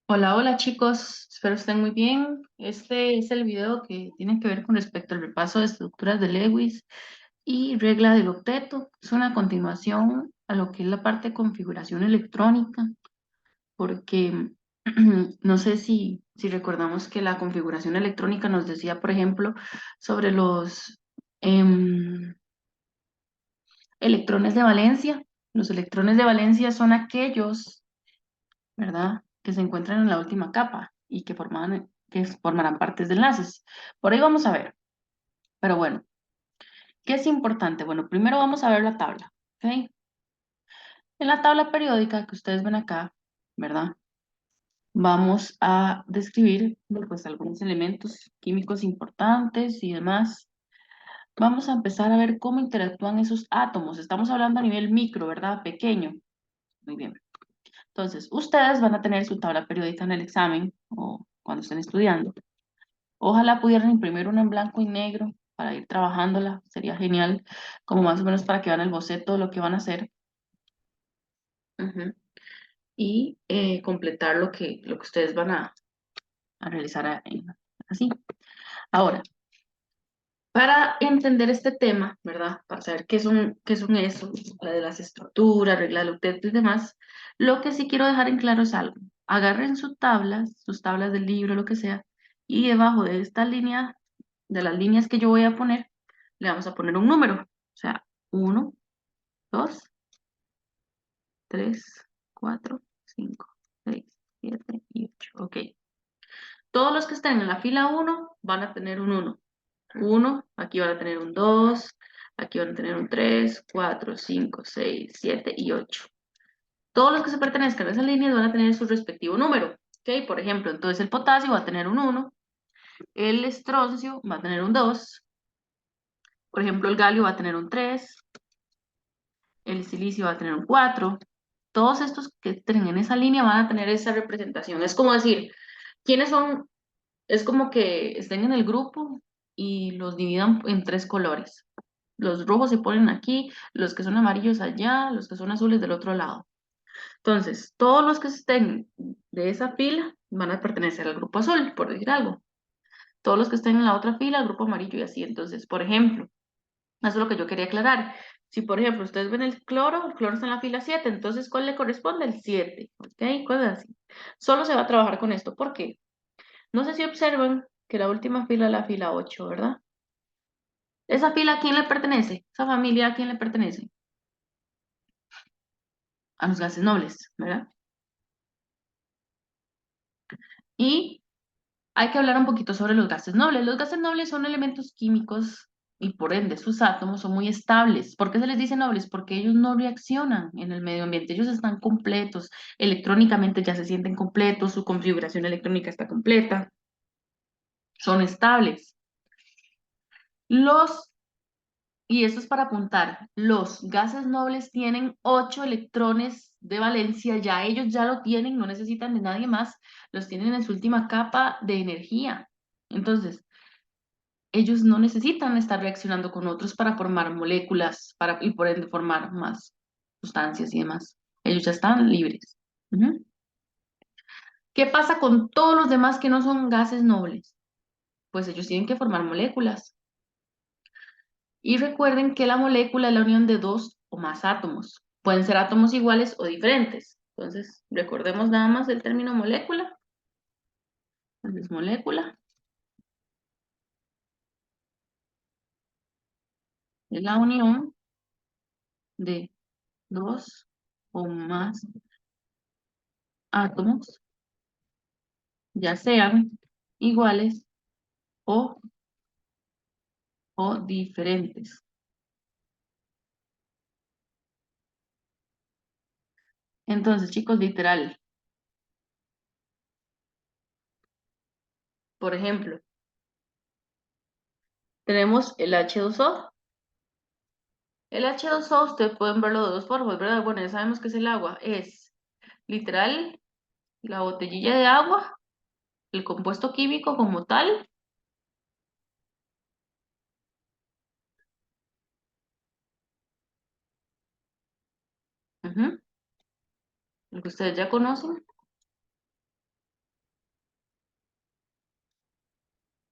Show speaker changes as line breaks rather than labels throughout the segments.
Hola, hola chicos, espero estén muy bien. Este es el video que tiene que ver con respecto al repaso de estructuras de Lewis y regla del octeto. Es una continuación a lo que es la parte de configuración electrónica, porque no sé si recordamos que la configuración electrónica nos decía, por ejemplo, sobre los em, electrones de valencia. Los electrones de valencia son aquellos, ¿verdad? Que se encuentran en la última capa y que formarán partes de enlaces. Por ahí vamos a ver. Pero bueno, ¿qué es importante? Bueno, primero vamos a ver la tabla, ¿ok? En la tabla periódica que ustedes ven acá, ¿verdad? Vamos a describir pues, algunos elementos químicos importantes y demás. Vamos a empezar a ver cómo interactúan esos átomos. Estamos hablando a nivel micro, ¿verdad? Pequeño. Muy bien. Entonces, ustedes van a tener su tabla periódica en el examen o cuando estén estudiando. Ojalá pudieran imprimir una en blanco y negro para ir trabajándola, sería genial, como más o menos para que vean el boceto de lo que van a hacer. Ujú. Y completar lo que ustedes van a realizar así. Ahora, para entender este tema, ¿verdad? Para saber qué son eso, la de las estructuras, regla del octeto y demás, lo que sí quiero dejar en claro es algo. Agarren sus tablas del libro, lo que sea, y debajo de esta línea, de las líneas que yo voy a poner, le vamos a poner un número. O sea, uno, 2, 3, 4, 5, 6, 7 y 8. Ok. Todos los que estén en la fila uno van a tener un uno, aquí van a tener un 2, aquí van a tener un 3, 4, 5, 6, 7 y 8. Todos los que se pertenezcan a esas líneas van a tener su respectivo número. ¿Ok? Por ejemplo, entonces el potasio va a tener un uno, el estroncio va a tener un 2, por ejemplo, el galio va a tener un 3, el silicio va a tener un 4. Todos estos que estén en esa línea van a tener esa representación. Es como decir, ¿quiénes son? Es como que estén en el grupo y los dividan en tres colores. Los rojos se ponen aquí, los que son amarillos allá, los que son azules del otro lado. Entonces, todos los que estén de esa fila van a pertenecer al grupo azul, por decir algo. Todos los que estén en la otra fila, al grupo amarillo y así. Entonces, por ejemplo, eso es lo que yo quería aclarar. Si, por ejemplo, ustedes ven el cloro está en la fila 7, entonces, ¿cuál le corresponde? El 7, ¿ok? Cosas así. Solo se va a trabajar con esto. ¿Por qué? No sé si observan que la última fila es la fila 8, ¿verdad? ¿Esa fila a quién le pertenece? ¿Esa familia a quién le pertenece? A los gases nobles, ¿verdad? Y hay que hablar un poquito sobre los gases nobles. Los gases nobles son elementos químicos y por ende sus átomos son muy estables. ¿Por qué se les dice nobles? Porque ellos no reaccionan en el medio ambiente. Ellos están completos. Electrónicamente ya se sienten completos, su configuración electrónica está completa. Son estables. Los Y esto es para apuntar, los gases nobles tienen 8 electrones de valencia, ya ellos ya lo tienen, no necesitan de nadie más, los tienen en su última capa de energía. Entonces, ellos no necesitan estar reaccionando con otros para formar moléculas y por ende formar más sustancias y demás. Ellos ya están libres. Ujú. ¿Qué pasa con todos los demás que no son gases nobles? Pues ellos tienen que formar moléculas. Y recuerden que la molécula es la unión de dos o más átomos. Pueden ser átomos iguales o diferentes. Entonces, recordemos nada más el término molécula. Entonces, molécula es la unión de dos o más átomos, ya sean iguales o, o diferentes. Entonces, chicos, literal. Por ejemplo, tenemos el H2O. El H2O, ustedes pueden verlo de dos formas, ¿verdad? Bueno, ya sabemos que es el agua. Es literal la botellilla de agua, el compuesto químico como tal. Ujú, el que ustedes ya conocen.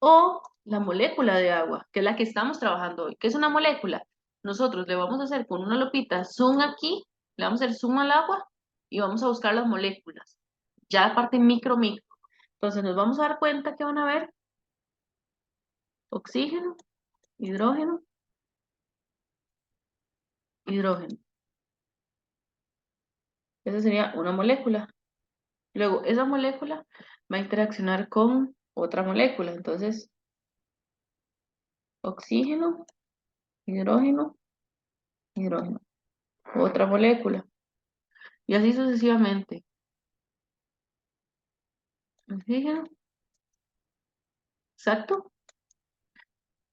o la molécula de agua, que es la que estamos trabajando hoy. ¿Qué es una molécula? Nosotros le vamos a hacer con una lupita zoom aquí, le vamos a hacer zoom al agua y vamos a buscar las moléculas, ya la parte micro, micro. Entonces nos vamos a dar cuenta que van a ver oxígeno, hidrógeno, hidrógeno. Esa sería una molécula. Luego, esa molécula va a interaccionar con otra molécula. Entonces, oxígeno, hidrógeno, hidrógeno. Otra molécula. Y así sucesivamente. Oxígeno, exacto.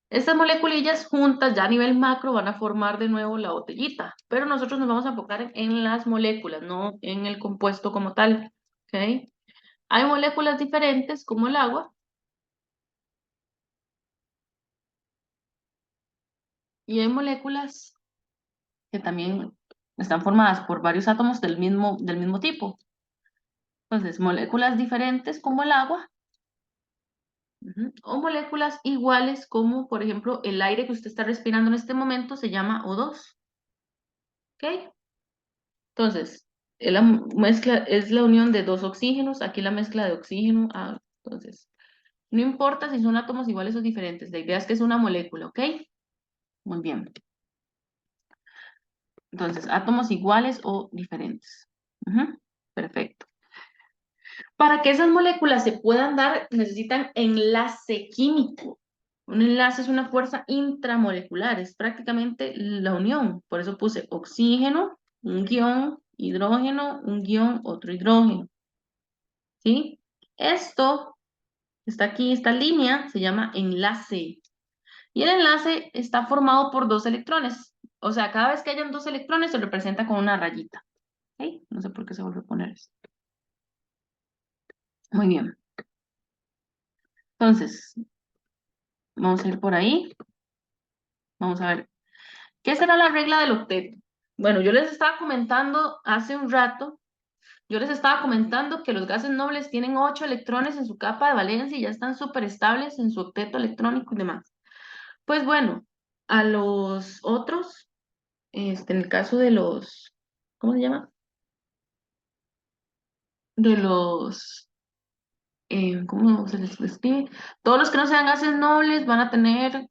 Estas moleculillas juntas, ya a nivel macro, van a formar de nuevo la botellita. Pero nosotros nos vamos a enfocar en las moléculas, no en el compuesto como tal. ¿Ok? Hay moléculas diferentes, como el agua, y hay moléculas que también están formadas por varios átomos del mismo tipo. Entonces, moléculas diferentes como el agua, o moléculas iguales como, por ejemplo, el aire que usted está respirando en este momento se llama O2. ¿Ok? Entonces, la mezcla es la unión de dos oxígenos, aquí la mezcla de oxígeno. Entonces, no importa si son átomos iguales o diferentes, la idea es que es una molécula, ¿ok? Muy bien. Entonces, átomos iguales o diferentes. Perfecto. Para que esas moléculas se puedan dar, necesitan enlace químico. Un enlace es una fuerza intramolecular, es prácticamente la unión. Por eso puse oxígeno, un guión, hidrógeno, un guión, otro hidrógeno. ¿Sí? Esto está aquí, esta línea se llama enlace. Y el enlace está formado por dos electrones. O sea, cada vez que hayan dos electrones se representa con una rayita. ¿Ok? No sé por qué se vuelve a poner esto. Muy bien. Entonces, vamos a ir por ahí. Vamos a ver. ¿Qué será la regla del octeto? Bueno, yo les estaba comentando hace un rato, yo les estaba comentando que los gases nobles tienen 8 electrones en su capa de valencia y ya están súper estables en su octeto electrónico y demás. Pues bueno, a los otros, en el caso de los, ¿cómo se llama? De los, ¿cómo se les describe? Todos los que no sean gases nobles van a tener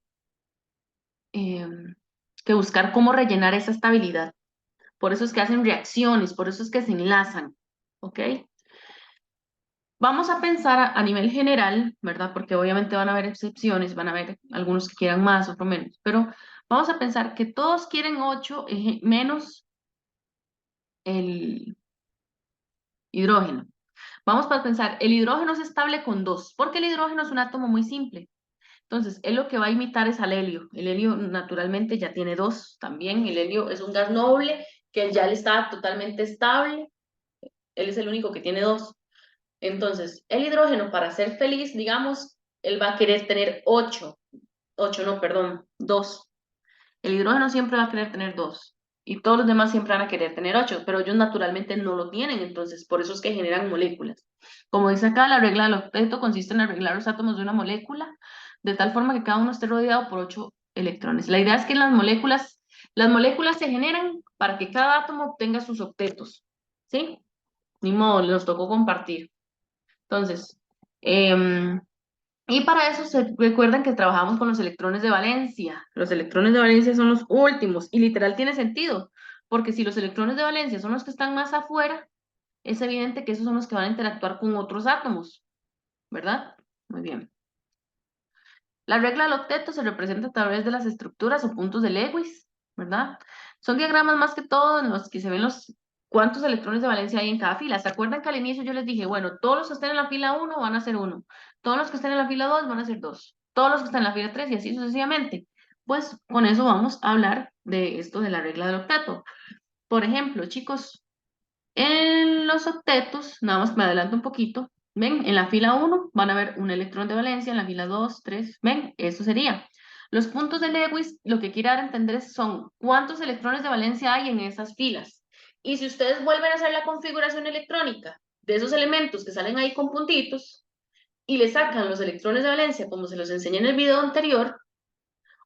eh, que buscar cómo rellenar esa estabilidad. Por eso es que hacen reacciones, por eso es que se enlazan, ¿ok? Vamos a pensar a nivel general, ¿verdad? Porque obviamente van a haber excepciones, van a haber algunos que quieran más, otros menos, pero vamos a pensar que todos quieren 8 menos el hidrógeno. Vamos a pensar, el hidrógeno es estable con 2, porque el hidrógeno es un átomo muy simple. Entonces, él lo que va a imitar es al helio. El helio naturalmente ya tiene 2 también. El helio es un gas noble que ya le está totalmente estable. Él es el único que tiene 2. Entonces, el hidrógeno, para ser feliz, digamos, él va a querer tener 8. 8 no, perdón, 2. El hidrógeno siempre va a querer tener 2. Y todos los demás siempre van a querer tener 8, pero ellos naturalmente no lo tienen, entonces por eso es que generan moléculas. Como dice acá, la regla del octeto consiste en arreglar los átomos de una molécula de tal forma que cada uno esté rodeado por 8 electrones. La idea es que las moléculas se generan para que cada átomo obtenga sus octetos. ¿Sí? Ni modo, nos tocó compartir. Entonces, y para eso se recuerdan que trabajamos con los electrones de valencia. Los electrones de valencia son los últimos y literal tiene sentido, porque si los electrones de valencia son los que están más afuera, es evidente que esos son los que van a interactuar con otros átomos, ¿verdad? Muy bien. La regla del octeto se representa a través de las estructuras o puntos de Lewis, ¿verdad? Son diagramas más que todo en los que se ven los cuántos electrones de valencia hay en cada fila. ¿Se acuerdan que al inicio yo les dije, bueno, todos los que estén en la fila 1 van a ser 1, todos los que estén en la fila 2 van a ser 2, todos los que están en la fila 3 y así sucesivamente? Pues con eso vamos a hablar de esto de la regla del octeto. Por ejemplo, chicos, en los octetos, nada más me adelanto un poquito, ven, en la fila 1 van a ver un electrón de valencia, en la fila 2, 3, ven, eso sería. Los puntos de Lewis, lo que quiero dar a entender son cuántos electrones de valencia hay en esas filas. Y si ustedes vuelven a hacer la configuración electrónica de esos elementos que salen ahí con puntitos, y le sacan los electrones de valencia, como se los enseñé en el video anterior,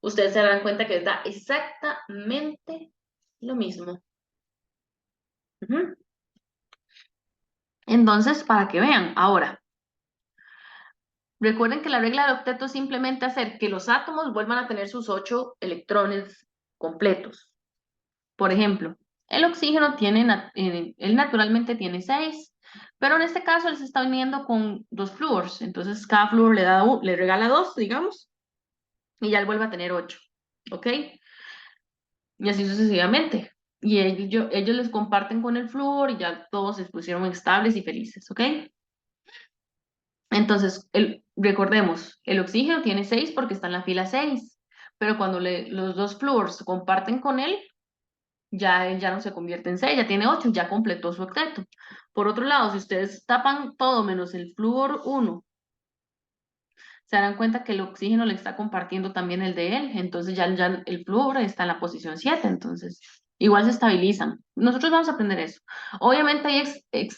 ustedes se darán cuenta que da exactamente lo mismo. Ujú. Entonces, para que vean, ahora, recuerden que la regla del octeto es simplemente hacer que los átomos vuelvan a tener sus 8 electrones completos. Por ejemplo, el oxígeno tiene, él naturalmente tiene 6, pero en este caso él se está uniendo con 2 flúors, entonces cada flúor le regala 2, digamos, y ya él vuelve a tener 8, ¿ok? Y así sucesivamente. Y ellos les comparten con el flúor y ya todos se pusieron estables y felices, ¿ok? Entonces, recordemos, el oxígeno tiene 6 porque está en la fila 6, pero cuando los 2 flúors comparten con él, ya él ya no se convierte en 6, ya tiene 8, ya completó su octeto. Por otro lado, si ustedes tapan todo menos el flúor 1, se darán cuenta que el oxígeno le está compartiendo también el de él, entonces ya el flúor está en la posición 7, entonces igual se estabilizan. Nosotros vamos a aprender eso. Obviamente hay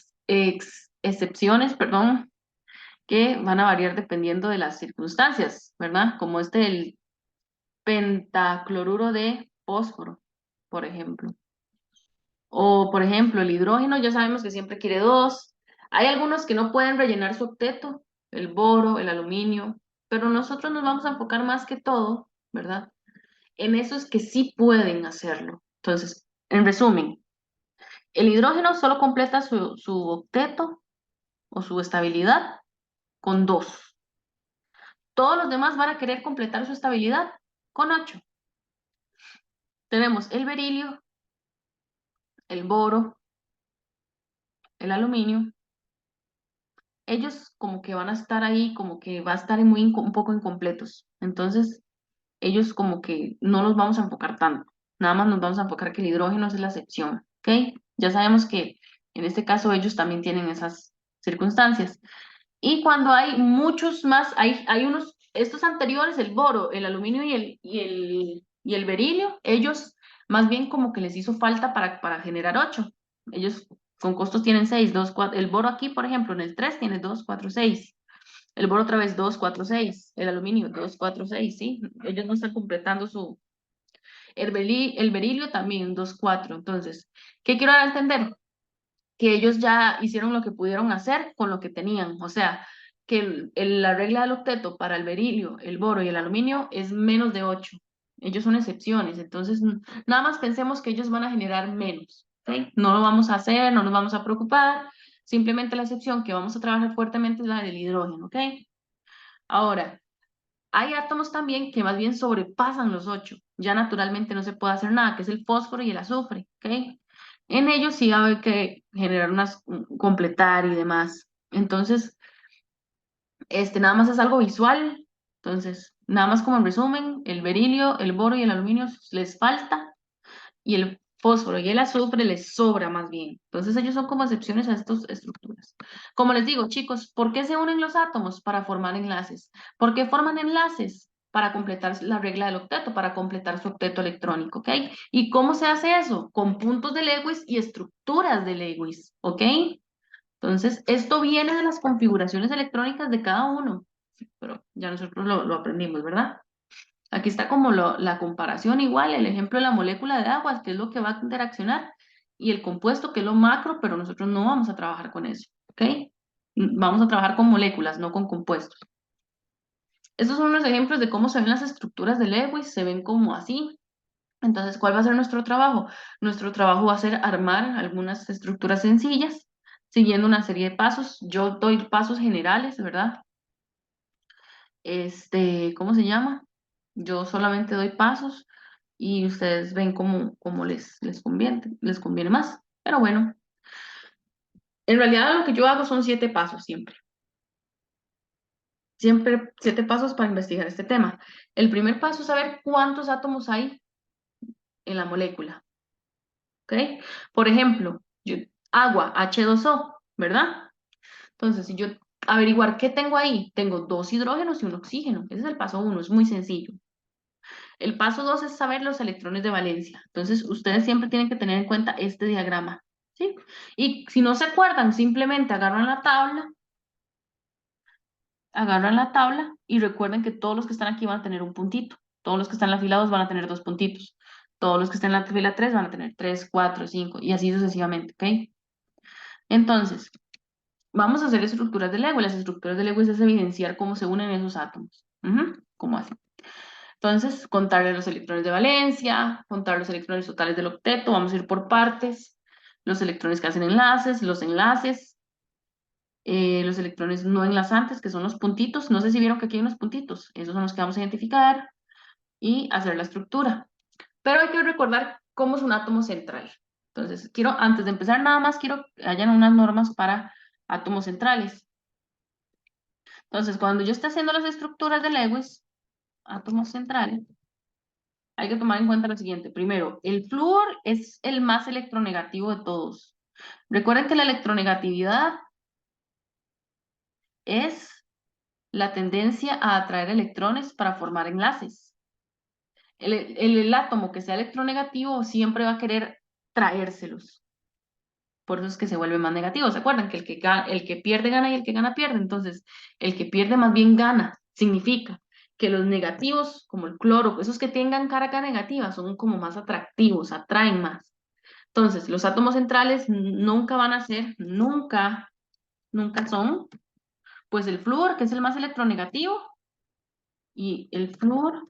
excepciones, perdón, que van a variar dependiendo de las circunstancias, ¿verdad? Como el pentacloruro de fósforo, por ejemplo. O, por ejemplo, el hidrógeno, ya sabemos que siempre quiere 2. Hay algunos que no pueden rellenar su octeto, el boro, el aluminio, pero nosotros nos vamos a enfocar más que todo, ¿verdad? En esos que sí pueden hacerlo. Entonces, en resumen, el hidrógeno solo completa su octeto o su estabilidad con 2. Todos los demás van a querer completar su estabilidad con 8. Tenemos el berilio, el boro, el aluminio. Ellos como que van a estar ahí, como que va a estar un poco incompletos. Entonces, ellos como que no los vamos a enfocar tanto. Nada más nos vamos a enfocar que el hidrógeno es la excepción, ¿ok? Ya sabemos que en este caso ellos también tienen esas circunstancias. Y cuando hay muchos más, hay unos, estos anteriores, el boro, el aluminio y el berilio, ellos más bien como que les hizo falta para generar 8. Ellos con costos tienen 6, 2, 4. El boro aquí, por ejemplo, en el 3 tiene 2, 4, 6. El boro otra vez 2, 4, 6. El aluminio 2, 4, 6, ¿sí? Ellos no están completando su... El berilio también 2, 4. Entonces, ¿qué quiero dar a entender? Que ellos ya hicieron lo que pudieron hacer con lo que tenían. O sea, que la regla del octeto para el berilio, el boro y el aluminio es menos de 8. Ellos son excepciones. Entonces, nada más pensemos que ellos van a generar menos. ¿Ok? No lo vamos a hacer, no nos vamos a preocupar. Simplemente la excepción que vamos a trabajar fuertemente es la del hidrógeno. ¿Ok? Ahora, hay átomos también que más bien sobrepasan los 8. Ya naturalmente no se puede hacer nada, que es el fósforo y el azufre. ¿Ok? En ellos sí va a haber que generar completar y demás. Entonces, nada más es algo visual. Entonces, nada más como en resumen, el berilio, el boro y el aluminio les falta y el fósforo y el azufre les sobra más bien. Entonces, ellos son como excepciones a estas estructuras. Como les digo, chicos, ¿por qué se unen los átomos? Para formar enlaces. ¿Por qué forman enlaces? Para completar la regla del octeto, para completar su octeto electrónico, ¿ok? ¿Y cómo se hace eso? Con puntos de Lewis y estructuras de Lewis, ¿ok? Entonces, esto viene de las configuraciones electrónicas de cada uno, pero ya nosotros lo aprendimos, ¿verdad? Aquí está como la comparación igual, el ejemplo de la molécula de agua, que es lo que va a interaccionar, y el compuesto, que es lo macro, pero nosotros no vamos a trabajar con eso, ¿ok? Vamos a trabajar con moléculas, no con compuestos. Estos son unos ejemplos de cómo se ven las estructuras de Lewis, se ven como así. Entonces, ¿cuál va a ser nuestro trabajo? Nuestro trabajo va a ser armar algunas estructuras sencillas, siguiendo una serie de pasos. Yo doy pasos generales, ¿verdad? ¿Cómo se llama? Yo solamente doy pasos y ustedes ven cómo les conviene más. Pero bueno, en realidad lo que yo hago son 7 pasos siempre. Siempre 7 pasos para investigar este tema. El primer paso es saber cuántos átomos hay en la molécula. ¿Ok? Por ejemplo, agua, H2O, ¿verdad? Entonces, si yo averiguar qué tengo ahí, tengo 2 hidrógenos y un oxígeno. Ese es el paso 1, es muy sencillo. El paso 2 es saber los electrones de valencia. Entonces, ustedes siempre tienen que tener en cuenta este diagrama, ¿sí? Y si no se acuerdan, simplemente agarran la tabla, agarran la tabla y recuerden que todos los que están aquí van a tener un puntito. Todos los que están en la fila 2 van a tener 2 puntitos. Todos los que están en la fila 3 van a tener 3, 4, 5 y así sucesivamente, ¿ok? Entonces, vamos a hacer estructuras de Lewis. Las estructuras de Lewis es evidenciar cómo se unen esos átomos. ¿Cómo así? Entonces, contarle los electrones de valencia, contar los electrones totales del octeto, vamos a ir por partes, los electrones que hacen enlaces, los electrones no enlazantes, que son los puntitos. No sé si vieron que aquí hay unos puntitos. Esos son los que vamos a identificar y hacer la estructura. Pero hay que recordar cómo es un átomo central. Entonces, antes de empezar nada más, quiero que hayan unas normas para átomos centrales. Entonces, cuando yo esté haciendo las estructuras de Lewis, átomos centrales, hay que tomar en cuenta lo siguiente. Primero, el flúor es el más electronegativo de todos. Recuerden que la electronegatividad es la tendencia a atraer electrones para formar enlaces. El átomo que sea electronegativo siempre va a querer traérselos. Por eso es que se vuelve más negativo. ¿Se acuerdan? Que el que pierde gana y el que gana pierde. Entonces, el que pierde más bien gana. Significa que los negativos, como el cloro, esos que tengan carga negativa, son como más atractivos, atraen más. Entonces, los átomos centrales nunca van a ser, nunca son, pues el flúor, que es el más electronegativo, y el flúor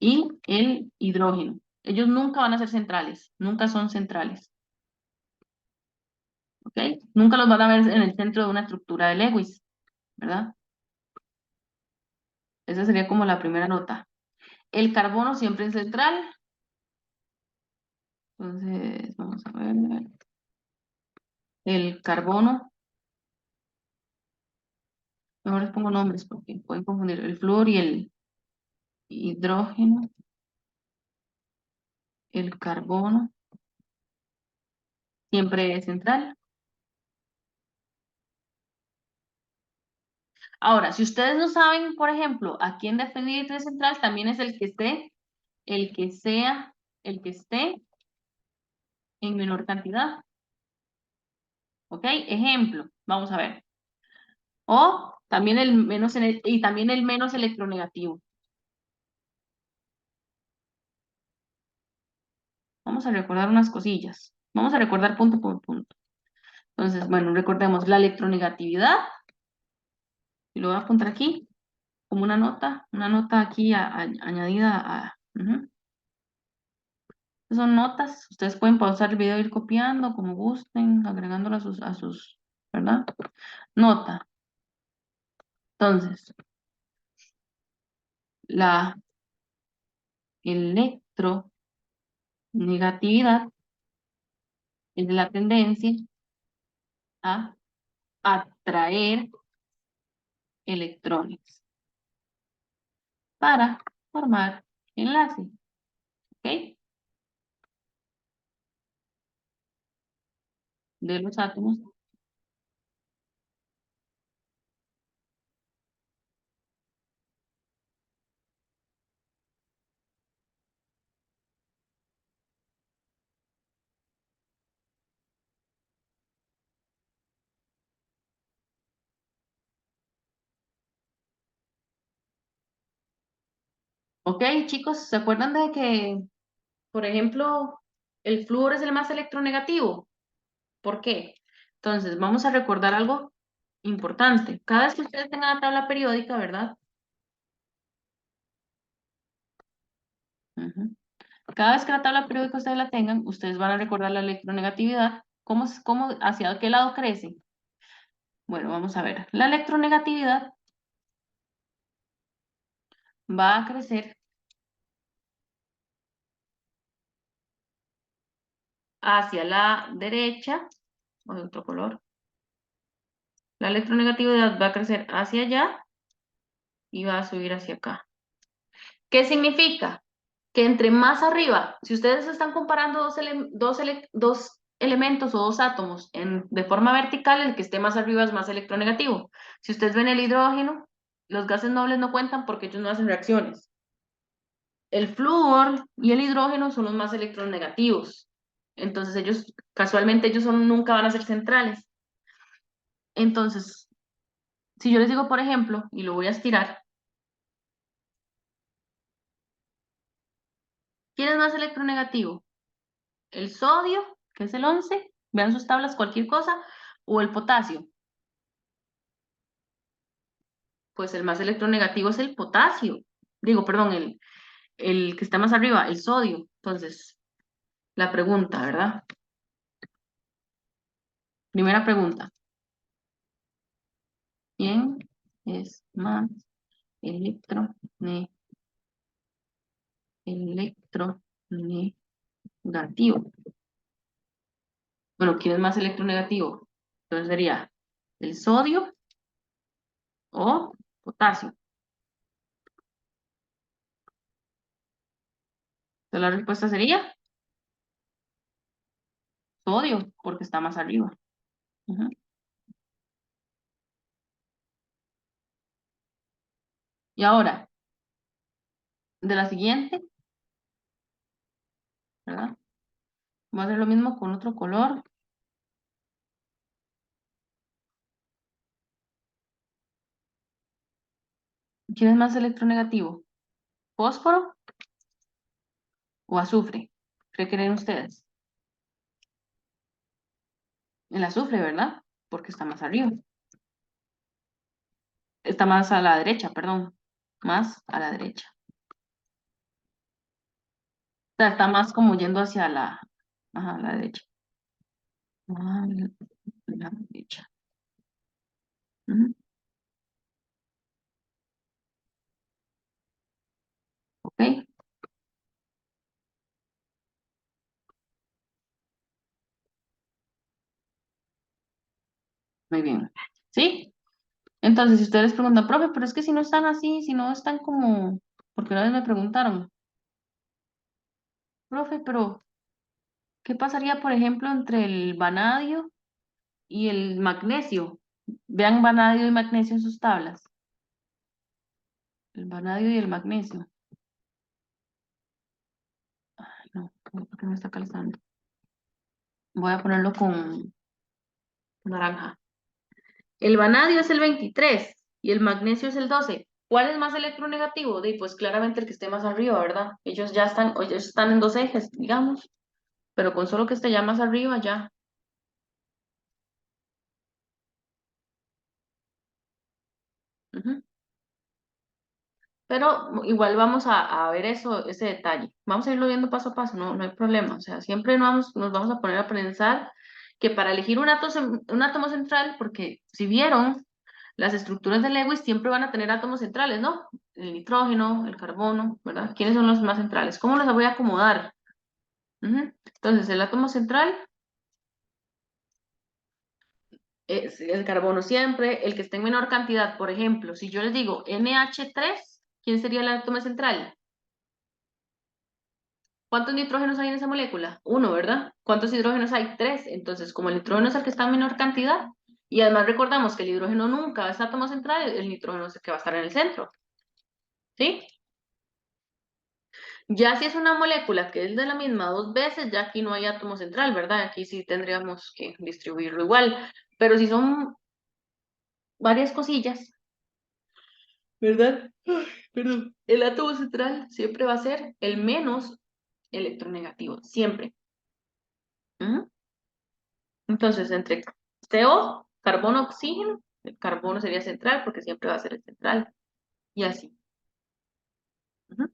y el hidrógeno. Ellos nunca van a ser centrales, nunca son centrales, ¿ok? Nunca los van a ver en el centro de una estructura de Lewis, ¿verdad? Esa sería como la primera nota. El carbono siempre es central, entonces vamos a ver. El carbono, mejor les pongo nombres porque pueden confundir el flúor y el hidrógeno, el carbono, siempre es central. Ahora, si ustedes no saben, por ejemplo, a quién definir de central, también es el que esté, el que sea, el que esté en menor cantidad. ¿Ok? Ejemplo, vamos a ver. O también y también el menos electronegativo. Vamos a recordar unas cosillas. Vamos a recordar punto por punto. Entonces, bueno, recordemos la electronegatividad. Y lo voy a apuntar aquí como una nota aquí añadida a... Son notas, ustedes pueden pausar el video e ir copiando como gusten, agregándolo ¿verdad? Nota. Entonces, la electronegatividad es la tendencia a atraer electrones para formar enlace, ¿ok? De los átomos. ¿Ok, chicos? ¿Se acuerdan de que, por ejemplo, el flúor es el más electronegativo? ¿Por qué? Entonces, vamos a recordar algo importante. Cada vez que ustedes tengan la tabla periódica, ¿verdad? Ujú. Cada vez que la tabla periódica ustedes la tengan, ustedes van a recordar la electronegatividad. ¿Hacia qué lado crece? Bueno, vamos a ver. La electronegatividad va a crecer hacia la derecha, o de otro color. La electronegatividad va a crecer hacia allá y va a subir hacia acá. ¿Qué significa? Que entre más arriba, si ustedes están comparando dos elementos o dos átomos de forma vertical, el que esté más arriba es más electronegativo. Si ustedes ven el hidrógeno, los gases nobles no cuentan porque ellos no hacen reacciones. El flúor y el hidrógeno son los más electronegativos. Entonces casualmente nunca van a ser centrales. Entonces, Si yo les digo, por ejemplo, y lo voy a estirar, ¿quién es más electronegativo? ¿El sodio, que es el 11? Vean sus tablas, cualquier cosa, o el potasio. Pues el más electronegativo es el potasio. Digo, perdón, el que está más arriba, el sodio. Entonces, la pregunta, ¿verdad? Primera pregunta. ¿Quién es más electronegativo? Bueno, ¿quién es más electronegativo? Entonces sería el sodio o potasio. Entonces la respuesta sería sodio, porque está más arriba. Ujú. Y ahora, de la siguiente, ¿verdad? Voy a hacer lo mismo con otro color. ¿Quién es más electronegativo? ¿Fósforo o azufre? ¿Qué creen ustedes? El azufre, ¿verdad? Porque está más arriba. Está más a la derecha, perdón. Más a la derecha. O sea, está más como yendo hacia la, ajá, la derecha. Ah, la derecha. Ujú. ¿Ok? Muy bien. ¿Sí? Entonces, si ustedes preguntan, profe, pero es que si no están así, si no están como, porque una vez me preguntaron, profe, pero ¿qué pasaría, por ejemplo, entre el vanadio y el magnesio? Vean vanadio y magnesio en sus tablas. El vanadio y el magnesio. Ay, no, ¿por qué no está calzando? Voy a ponerlo con naranja. El vanadio es el 23 y el magnesio es el 12. ¿Cuál es más electronegativo? Pues claramente el que esté más arriba, ¿verdad? Ellos ya están, o ellos están en dos ejes, digamos, pero con solo que esté ya más arriba, ya. Ujú. Pero igual vamos a ver eso, ese detalle. Vamos a irlo viendo paso a paso, no, no hay problema. O sea, siempre nos vamos a poner a pensar que para elegir un átomo central, porque si vieron, las estructuras de Lewis siempre van a tener átomos centrales, ¿no? El nitrógeno, el carbono, ¿verdad? ¿Quiénes son los más centrales? ¿Cómo los voy a acomodar? Ujú. Entonces, el átomo central es el carbono siempre, el que esté en menor cantidad. Por ejemplo, si yo les digo NH3, ¿quién sería el átomo central? ¿Cuántos nitrógenos hay en esa molécula? Uno, ¿verdad? ¿Cuántos hidrógenos hay? Tres. Entonces, como el nitrógeno es el que está en menor cantidad, y además recordamos que el hidrógeno nunca es átomo central, el nitrógeno es el que va a estar en el centro, ¿sí? Ya si es una molécula que es de la misma dos veces, ya aquí no hay átomo central, ¿verdad? Aquí sí tendríamos que distribuirlo igual. Pero si son varias cosillas, ¿verdad? Ay, perdón. El átomo central siempre va a ser el menos electronegativo, siempre. ¿Mm? Entonces, entre CO, carbono, oxígeno, el carbono sería central porque siempre va a ser el central. Y así. Ujú.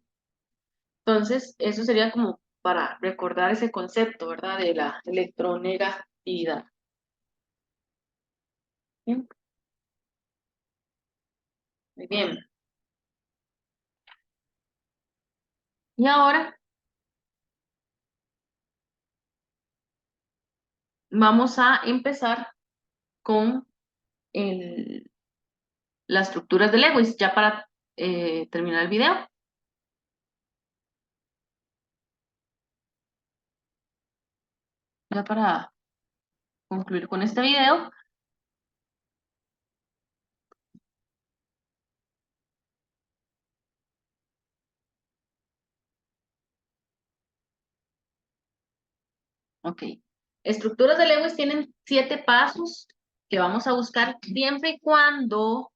Entonces, eso sería como para recordar ese concepto, ¿verdad? De la electronegatividad. Bien, muy bien. Y ahora vamos a empezar con las estructuras de Lewis, ya para terminar el video. Ya para concluir con este video. Ok. Estructuras de Lewis tienen 7 pasos que vamos a buscar siempre y cuando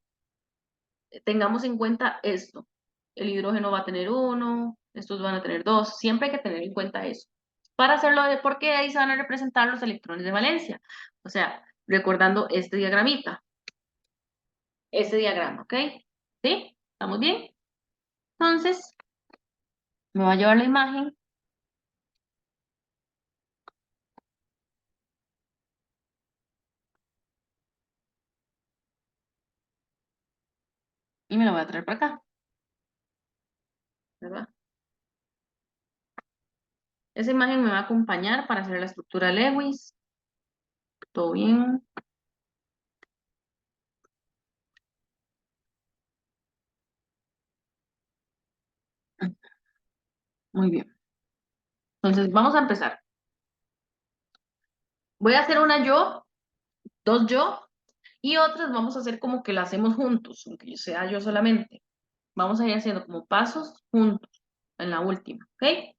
tengamos en cuenta esto. El hidrógeno va a tener 1, estos van a tener 2. Siempre hay que tener en cuenta eso. Para hacerlo, porque ahí se van a representar los electrones de valencia. O sea, recordando este diagramita. Este diagrama, ¿ok? ¿Sí? ¿Estamos bien? Entonces, me va a llevar la imagen. Y me la voy a traer para acá. ¿Verdad? Esa imagen me va a acompañar para hacer la estructura Lewis. ¿Todo bien? Muy bien. Entonces, vamos a empezar. Voy a hacer una yo, dos yo, y otras vamos a hacer como que la hacemos juntos, aunque sea yo solamente. Vamos a ir haciendo como pasos juntos en la última, ¿ok?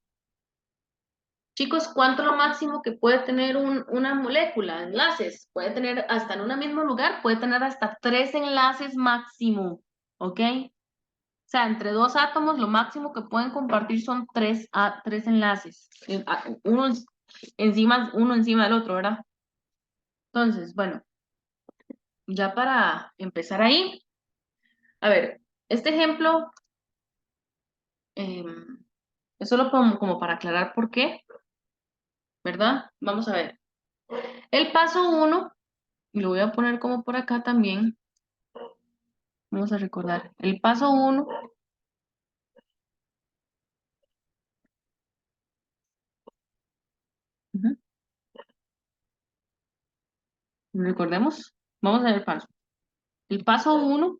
Chicos, ¿cuánto es lo máximo que puede tener una molécula? Enlaces. Puede tener hasta en un mismo lugar, puede tener hasta 3 enlaces máximo, ¿ok? O sea, entre dos átomos lo máximo que pueden compartir son tres enlaces. Uno encima del otro, ¿verdad? Entonces, bueno, ya para empezar ahí, a ver, este ejemplo es solo como para aclarar por qué, ¿verdad? Vamos a ver. El paso uno, y lo voy a poner como por acá también, vamos a recordar. El paso uno, ujú, recordemos, vamos a ver el paso. El paso uno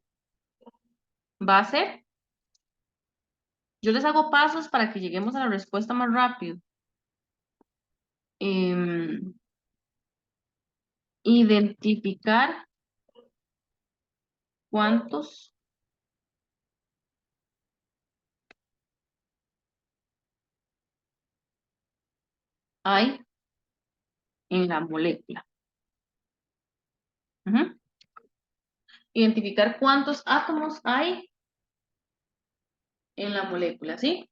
va a ser, yo les hago pasos para que lleguemos a la respuesta más rápido. Em, Identificar cuántos hay en la molécula. Ujú. Identificar cuántos átomos hay en la molécula, ¿sí?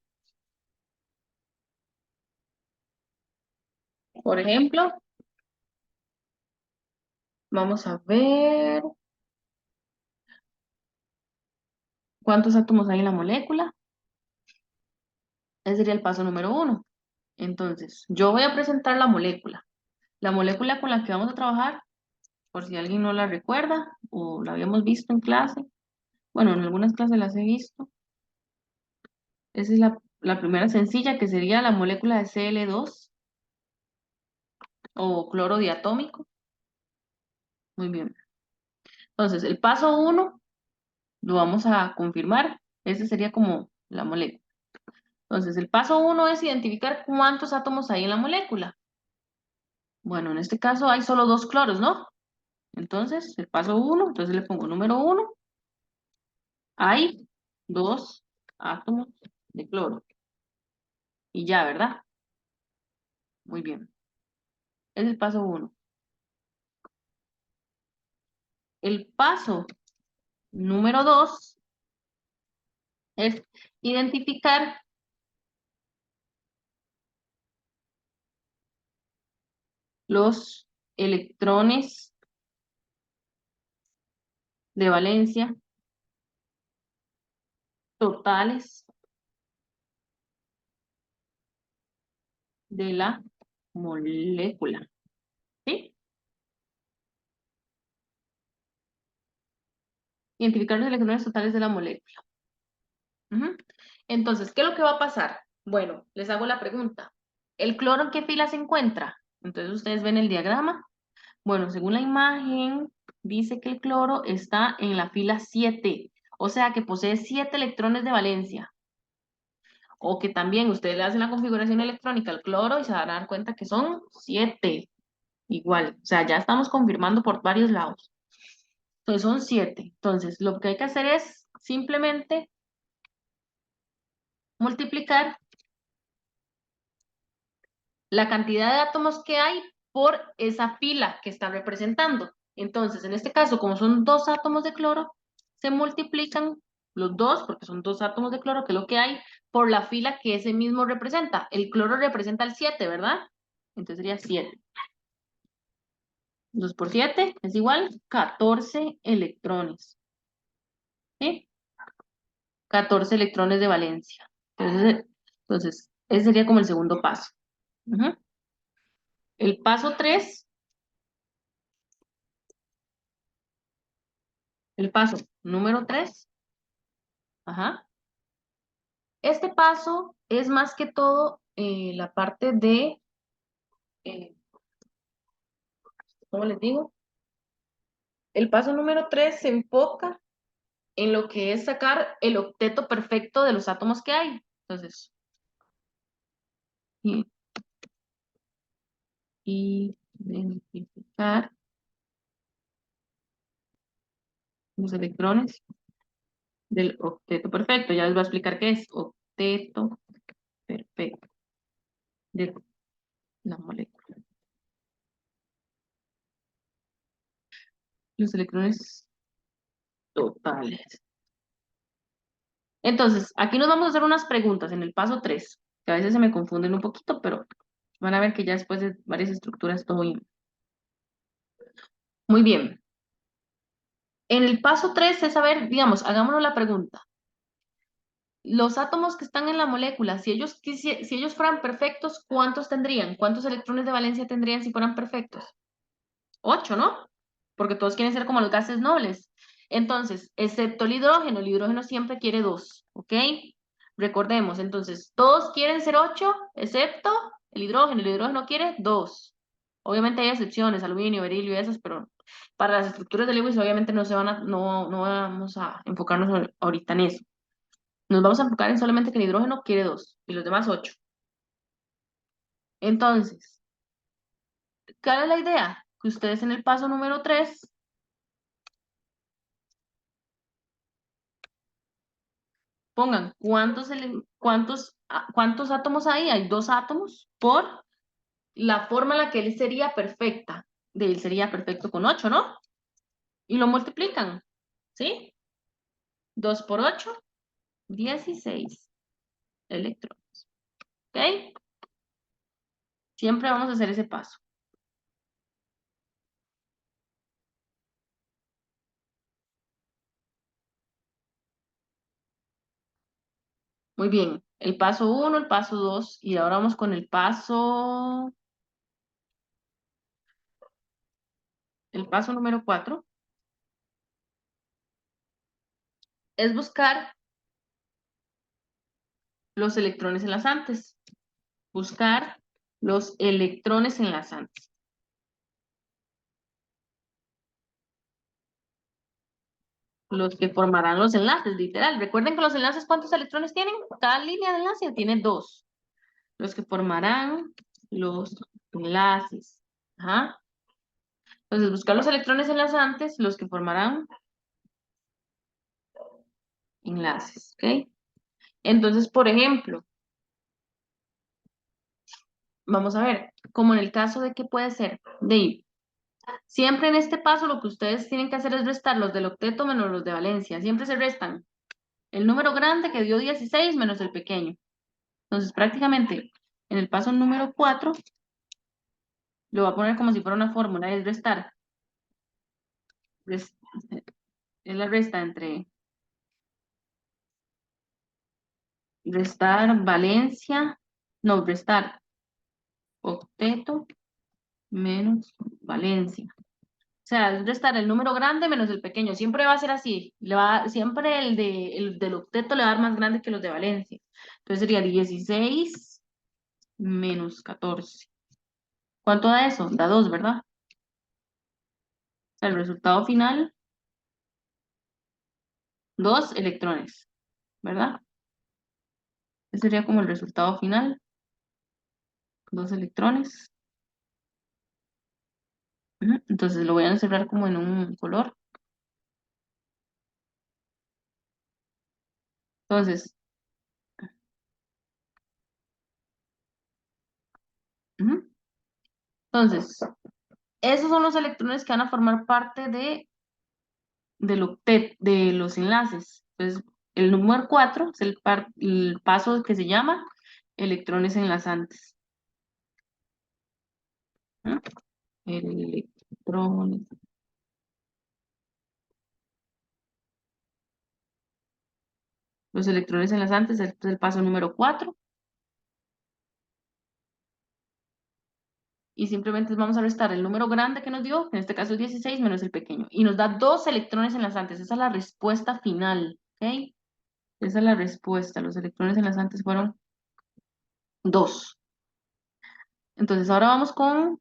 Por ejemplo, vamos a ver cuántos átomos hay en la molécula. Ese sería el paso número uno. Entonces, yo voy a presentar la molécula. La molécula con la que vamos a trabajar, por si alguien no la recuerda o la habíamos visto en clase. Bueno, en algunas clases las he visto. Esa es la primera sencilla, que sería la molécula de Cl2 o cloro diatómico. Muy bien. Entonces, el paso uno lo vamos a confirmar. Ese sería como la molécula. Entonces, el paso uno es identificar cuántos átomos hay en la molécula. Bueno, en este caso hay solo dos cloros, ¿no? Entonces, el paso uno, entonces le pongo número uno, hay dos átomos de cloro. Y ya, ¿verdad? Muy bien. Es el paso uno. El paso número dos es identificar los electrones de valencia totales de la molécula. ¿Sí? Identificar los electrones totales de la molécula. Ujú. Entonces, ¿qué es lo que va a pasar? Bueno, les hago la pregunta. ¿El cloro en qué fila se encuentra? Entonces, ustedes ven el diagrama. Bueno, según la imagen, dice que el cloro está en la fila 7, o sea que posee 7 electrones de valencia. O que también ustedes le hacen la configuración electrónica al cloro y se van a dar cuenta que son 7, igual. O sea, ya estamos confirmando por varios lados. Entonces son 7. Entonces, lo que hay que hacer es simplemente multiplicar la cantidad de átomos que hay por esa fila que está representando. Entonces, en este caso, como son dos átomos de cloro, se multiplican los dos, porque son dos átomos de cloro, que es lo que hay, por la fila que ese mismo representa. El cloro representa el 7, ¿verdad? Entonces sería 7. 2 por 7 es igual 14 electrones. ¿Sí? 14 electrones de valencia. Entonces, ese sería como el segundo paso. Ujú. El paso 3, el paso número 3. Ajá. Este paso es más que todo la parte de, ¿cómo les digo? El paso número 3 se enfoca en lo que es sacar el octeto perfecto de los átomos que hay. Entonces, y- identificar los electrones del octeto perfecto. Ya les voy a explicar qué es octeto perfecto de la molécula. Los electrones totales. Entonces, aquí nos vamos a hacer unas preguntas en el paso 3 que a veces se me confunden un poquito, pero van a ver que ya después de varias estructuras todo bien. Muy bien. En el paso 3 es saber, digamos, hagámonos la pregunta. Los átomos que están en la molécula, si ellos fueran perfectos, ¿cuántos tendrían? ¿Cuántos electrones de valencia tendrían si fueran perfectos? 8, ¿no? Porque todos quieren ser como los gases nobles. Entonces, excepto el hidrógeno siempre quiere 2, ¿ok? Recordemos, entonces, todos quieren ser 8, excepto el hidrógeno quiere 2. Obviamente hay excepciones, aluminio, berilio y esos, pero para las estructuras de Lewis obviamente no vamos a enfocarnos ahorita en eso. Nos vamos a enfocar en solamente que el hidrógeno quiere 2 y los demás 8. Entonces, ¿cuál es la idea? Que ustedes en el paso número 3 pongan cuántos átomos hay. Hay 2 átomos por la forma en la que él sería perfecta. De él sería perfecto con 8, ¿no? Y lo multiplican, ¿sí? 2 por 8, 16 electrones. ¿Ok? Siempre vamos a hacer ese paso. Muy bien. El paso 1, el paso 2 y ahora vamos con el paso número 4. Es buscar los electrones enlazantes. Buscar los electrones enlazantes. Los que formarán los enlaces, literal. Recuerden que los enlaces, ¿cuántos electrones tienen? Cada línea de enlace tiene 2. Los que formarán los enlaces. Ajá. Entonces, buscar los electrones enlazantes, los que formarán enlaces. ¿Ok? Entonces, por ejemplo, vamos a ver, como en el caso de que puede ser de siempre en este paso lo que ustedes tienen que hacer es restar los del octeto menos los de valencia. Siempre se restan el número grande que dio 16 menos el pequeño. Entonces, prácticamente, en el paso número 4, lo voy a poner como si fuera una fórmula, es restar. Es la resta entre restar valencia, no, restar octeto menos valencia. O sea, es restar el número grande menos el pequeño. Siempre va a ser así. Siempre el del octeto le va a dar más grande que los de valencia. Entonces sería 16 menos 14. ¿Cuánto da eso? Da 2, ¿verdad? O sea, el resultado final, 2 electrones, ¿verdad? Ese sería como el resultado final, 2 electrones. Ujú. Entonces lo voy a encerrar como en un color. Entonces, ujú. Entonces, esos son los electrones que van a formar parte de del octet de los enlaces. Entonces, el número 4 es el paso que se llama electrones enlazantes. ¿No? Electrones. Los electrones enlazantes es el paso número 4. Y simplemente vamos a restar el número grande que nos dio, en este caso es 16, menos el pequeño. Y nos da 2 electrones enlazantes. Esa es la respuesta final. ¿Ok? Esa es la respuesta. Los electrones enlazantes fueron 2. Entonces ahora vamos con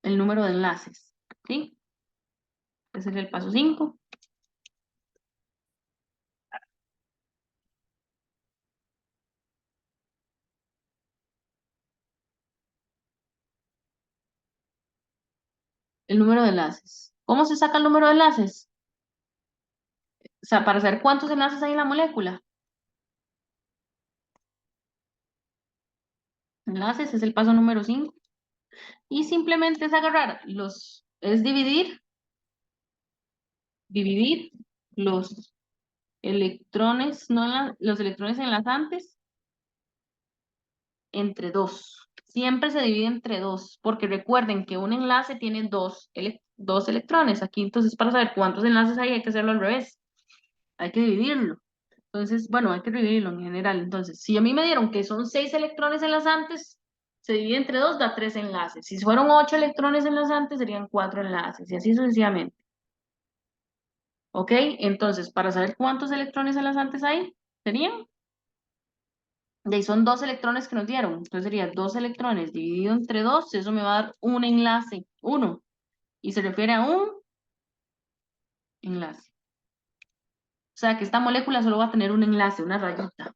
el número de enlaces. ¿Sí? Ese es el paso 5. El número de enlaces. ¿Cómo se saca el número de enlaces? O sea, para saber cuántos enlaces hay en la molécula. Enlaces es el paso número 5. Y simplemente es agarrar es dividir los electrones, no los electrones enlazantes entre 2. Siempre se divide entre 2, porque recuerden que un enlace tiene dos electrones. Aquí, entonces, para saber cuántos enlaces hay que hacerlo al revés. Hay que dividirlo. Entonces, bueno, hay que dividirlo en general. Entonces, si a mí me dieron que son 6 electrones enlazantes, se divide entre 2, da 3 enlaces. Si fueron 8 electrones enlazantes, serían 4 enlaces, y así sucesivamente. ¿Ok? Entonces, para saber cuántos electrones enlazantes hay, serían, de ahí son 2 electrones que nos dieron. Entonces sería 2 electrones dividido entre 2, eso me va a dar un enlace, uno. Y se refiere a un enlace. O sea que esta molécula solo va a tener un enlace, una rayita.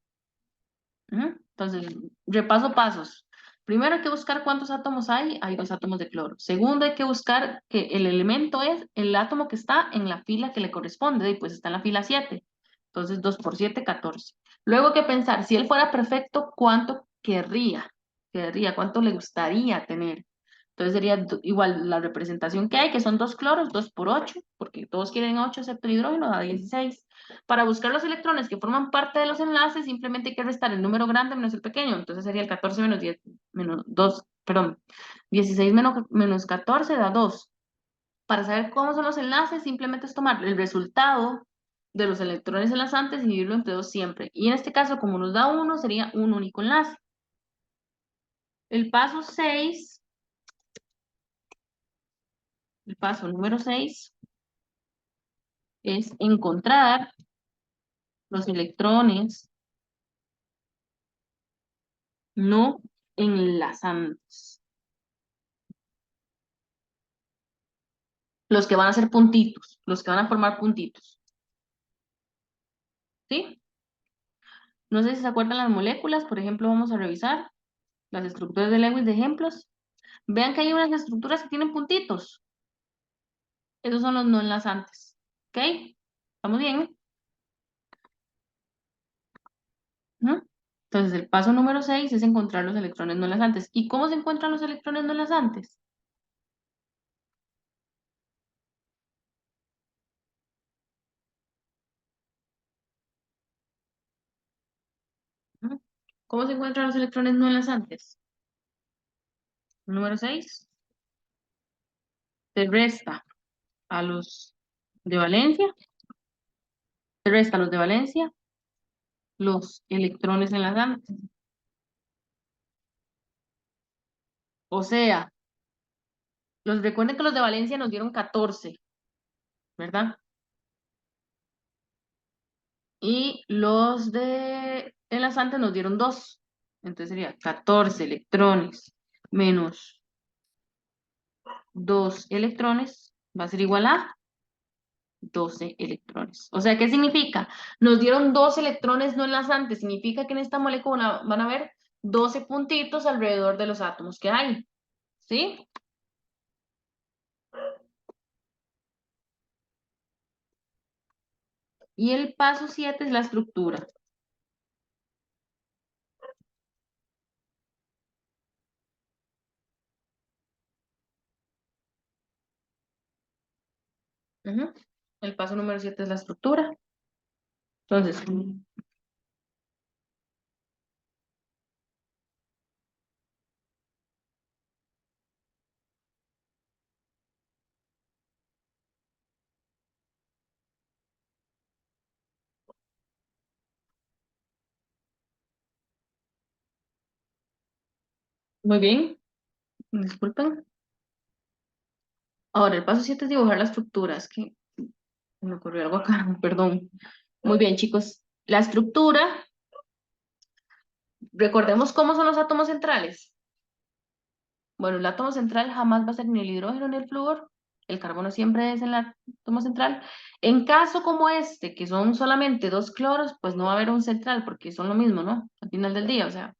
Ujú. Entonces, repaso pasos. Primero hay que buscar cuántos átomos hay. Hay 2 átomos de cloro. Segundo, hay que buscar que el elemento es el átomo que está en la fila que le corresponde. Y pues está en la fila 7. Entonces, 2 por 7, 14. Luego hay que pensar, si él fuera perfecto, ¿cuánto querría? Querría, ¿cuánto le gustaría tener? Entonces sería igual la representación que hay, que son 2 cloros, 2 por 8, porque todos quieren 8 excepto el hidrógeno, da 16. Para buscar los electrones que forman parte de los enlaces, simplemente hay que restar el número grande menos el pequeño. Entonces sería el 14 menos 10, menos 2, perdón, 16 menos 14 da 2. Para saber cómo son los enlaces, simplemente es tomar el resultado de los electrones enlazantes y dividirlo entre 2 siempre. Y en este caso, como nos da 1, sería un único enlace. El paso 6, el paso número 6 es encontrar los electrones no enlazantes. Los que van a ser puntitos, los que van a formar puntitos. ¿Sí? No sé si se acuerdan las moléculas, por ejemplo, vamos a revisar las estructuras de Lewis de ejemplos. Vean que hay unas estructuras que tienen puntitos. Esos son los no enlazantes. ¿Ok? ¿Estamos bien? ¿No? Entonces, el paso número 6 es encontrar los electrones no enlazantes. ¿Y cómo se encuentran los electrones no enlazantes? ¿No? ¿Cómo se encuentran los electrones no enlazantes? Número 6 se resta a los de valencia, se resta a los de valencia, los electrones enlazantes. O sea, recuerden que los de valencia nos dieron 14, ¿verdad? Y los de enlazantes nos dieron 2. Entonces sería 14 electrones menos 2 electrones va a ser igual a 12 electrones. O sea, ¿qué significa? Nos dieron 2 electrones no enlazantes. Significa que en esta molécula van a haber 12 puntitos alrededor de los átomos que hay. ¿Sí? Y el paso 7 es la estructura. Ujú. El paso número 7 es la estructura. Entonces, muy bien, disculpen. Ahora, el paso 7 es dibujar la estructura. Es que me ocurrió algo acá, perdón. Muy bien, chicos. La estructura, recordemos cómo son los átomos centrales. Bueno, el átomo central jamás va a ser ni el hidrógeno ni el flúor. El carbono siempre es el átomo central. En caso como este, que son solamente dos cloros, pues no va a haber un central porque son lo mismo, ¿no? Al final del día, o sea.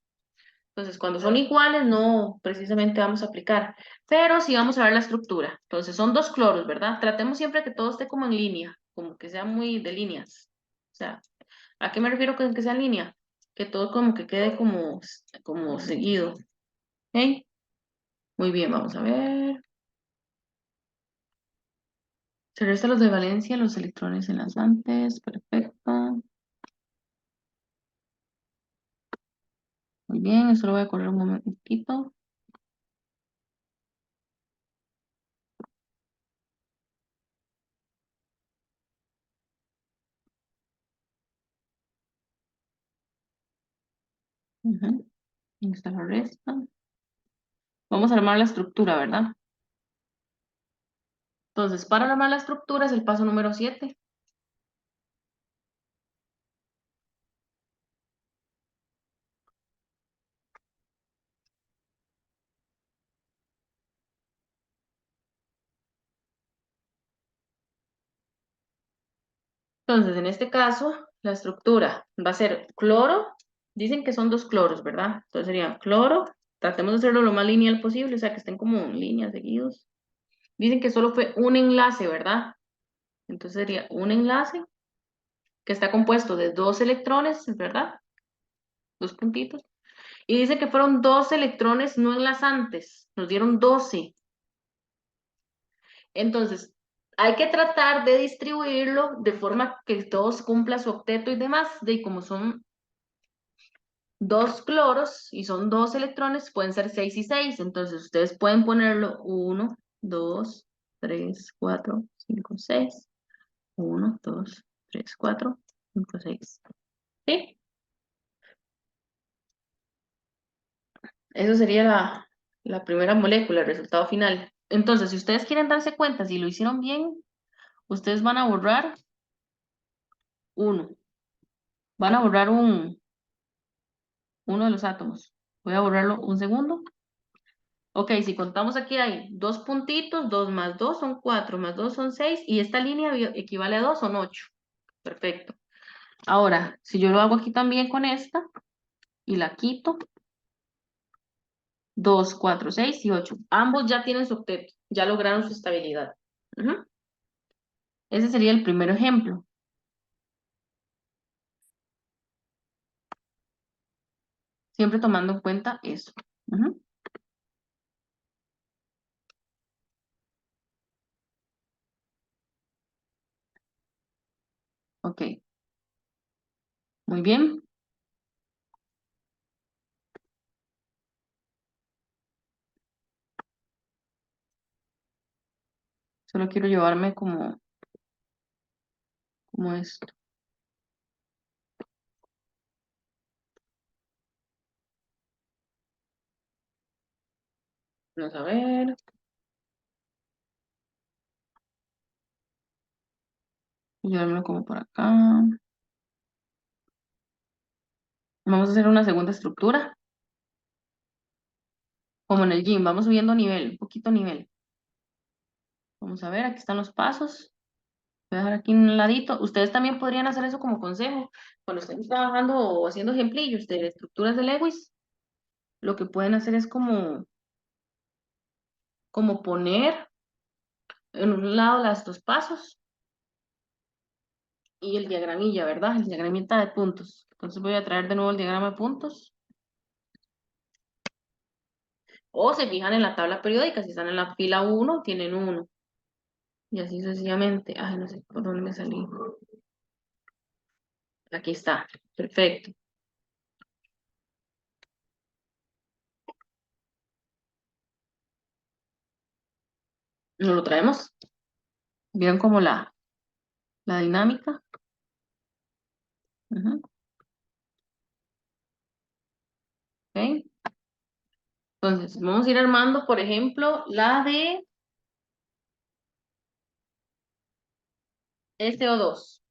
Entonces, cuando son iguales, no precisamente vamos a aplicar. Pero sí vamos a ver la estructura. Entonces, son dos cloros, ¿verdad? Tratemos siempre que todo esté como en línea, como que sea muy de líneas. O sea, ¿a qué me refiero con que sea en línea? Que todo como que quede como seguido. ¿Ok? Muy bien, vamos a ver. Se restan los de valencia, los electrones enlazantes. Perfecto. Muy bien, eso lo voy a correr un momentito. Ujú. Ahí está la resta. Vamos a armar la estructura, ¿verdad? Entonces, para armar la estructura es el paso número 7. Entonces, en este caso, la estructura va a ser cloro. Dicen que son dos cloros, ¿verdad? Entonces sería cloro. Tratemos de hacerlo lo más lineal posible, o sea, que estén como en líneas seguidos. Dicen que solo fue un enlace, ¿verdad? Entonces sería un enlace que está compuesto de dos electrones, ¿verdad? Dos puntitos. Y dice que fueron dos electrones no enlazantes. Nos dieron 12. Entonces, hay que tratar de distribuirlo de forma que todos cumplan su octeto y demás. De como son dos cloros y son dos electrones, pueden ser 6 y 6. Entonces, ustedes pueden ponerlo uno, 2, 3, 4, 5, 6. Uno, 2, 3, 4, 5, 6. ¿Sí? Eso sería la primera molécula, el resultado final. Entonces, si ustedes quieren darse cuenta si lo hicieron bien, ustedes van a borrar uno. Van a borrar uno de los átomos. Voy a borrarlo un segundo. Ok, si contamos aquí hay dos puntitos, 2 más 2 son 4, más 2 son 6 y esta línea equivale a 2 son 8. Perfecto. Ahora, si yo lo hago aquí también con esta y la quito, 2, 4, 6 y 8. Ambos ya tienen su octeto, ya lograron su estabilidad. Ujú. Ese sería el primer ejemplo, siempre tomando en cuenta eso. Ujú. Ok, muy bien. Solo quiero llevarme como esto. Vamos a ver. Llevármelo como por acá. Vamos a hacer una segunda estructura, como en el gym. Vamos subiendo nivel, un poquito nivel. Vamos a ver, aquí están los pasos. Voy a dejar aquí un ladito. Ustedes también podrían hacer eso como consejo. Cuando estén trabajando o haciendo ejemplillos de estructuras de Lewis, lo que pueden hacer es como poner en un lado las dos pasos y el diagramilla, ¿verdad? El diagramita de puntos. Entonces voy a traer de nuevo el diagrama de puntos. O se fijan en la tabla periódica. Si están en la fila uno tienen uno. Y así sucesivamente. Ay, no sé por dónde me salí. Aquí está. Perfecto. Nos lo traemos. ¿Vieron como la dinámica? Ujú, ok. Entonces, vamos a ir armando, por ejemplo, la de SO2.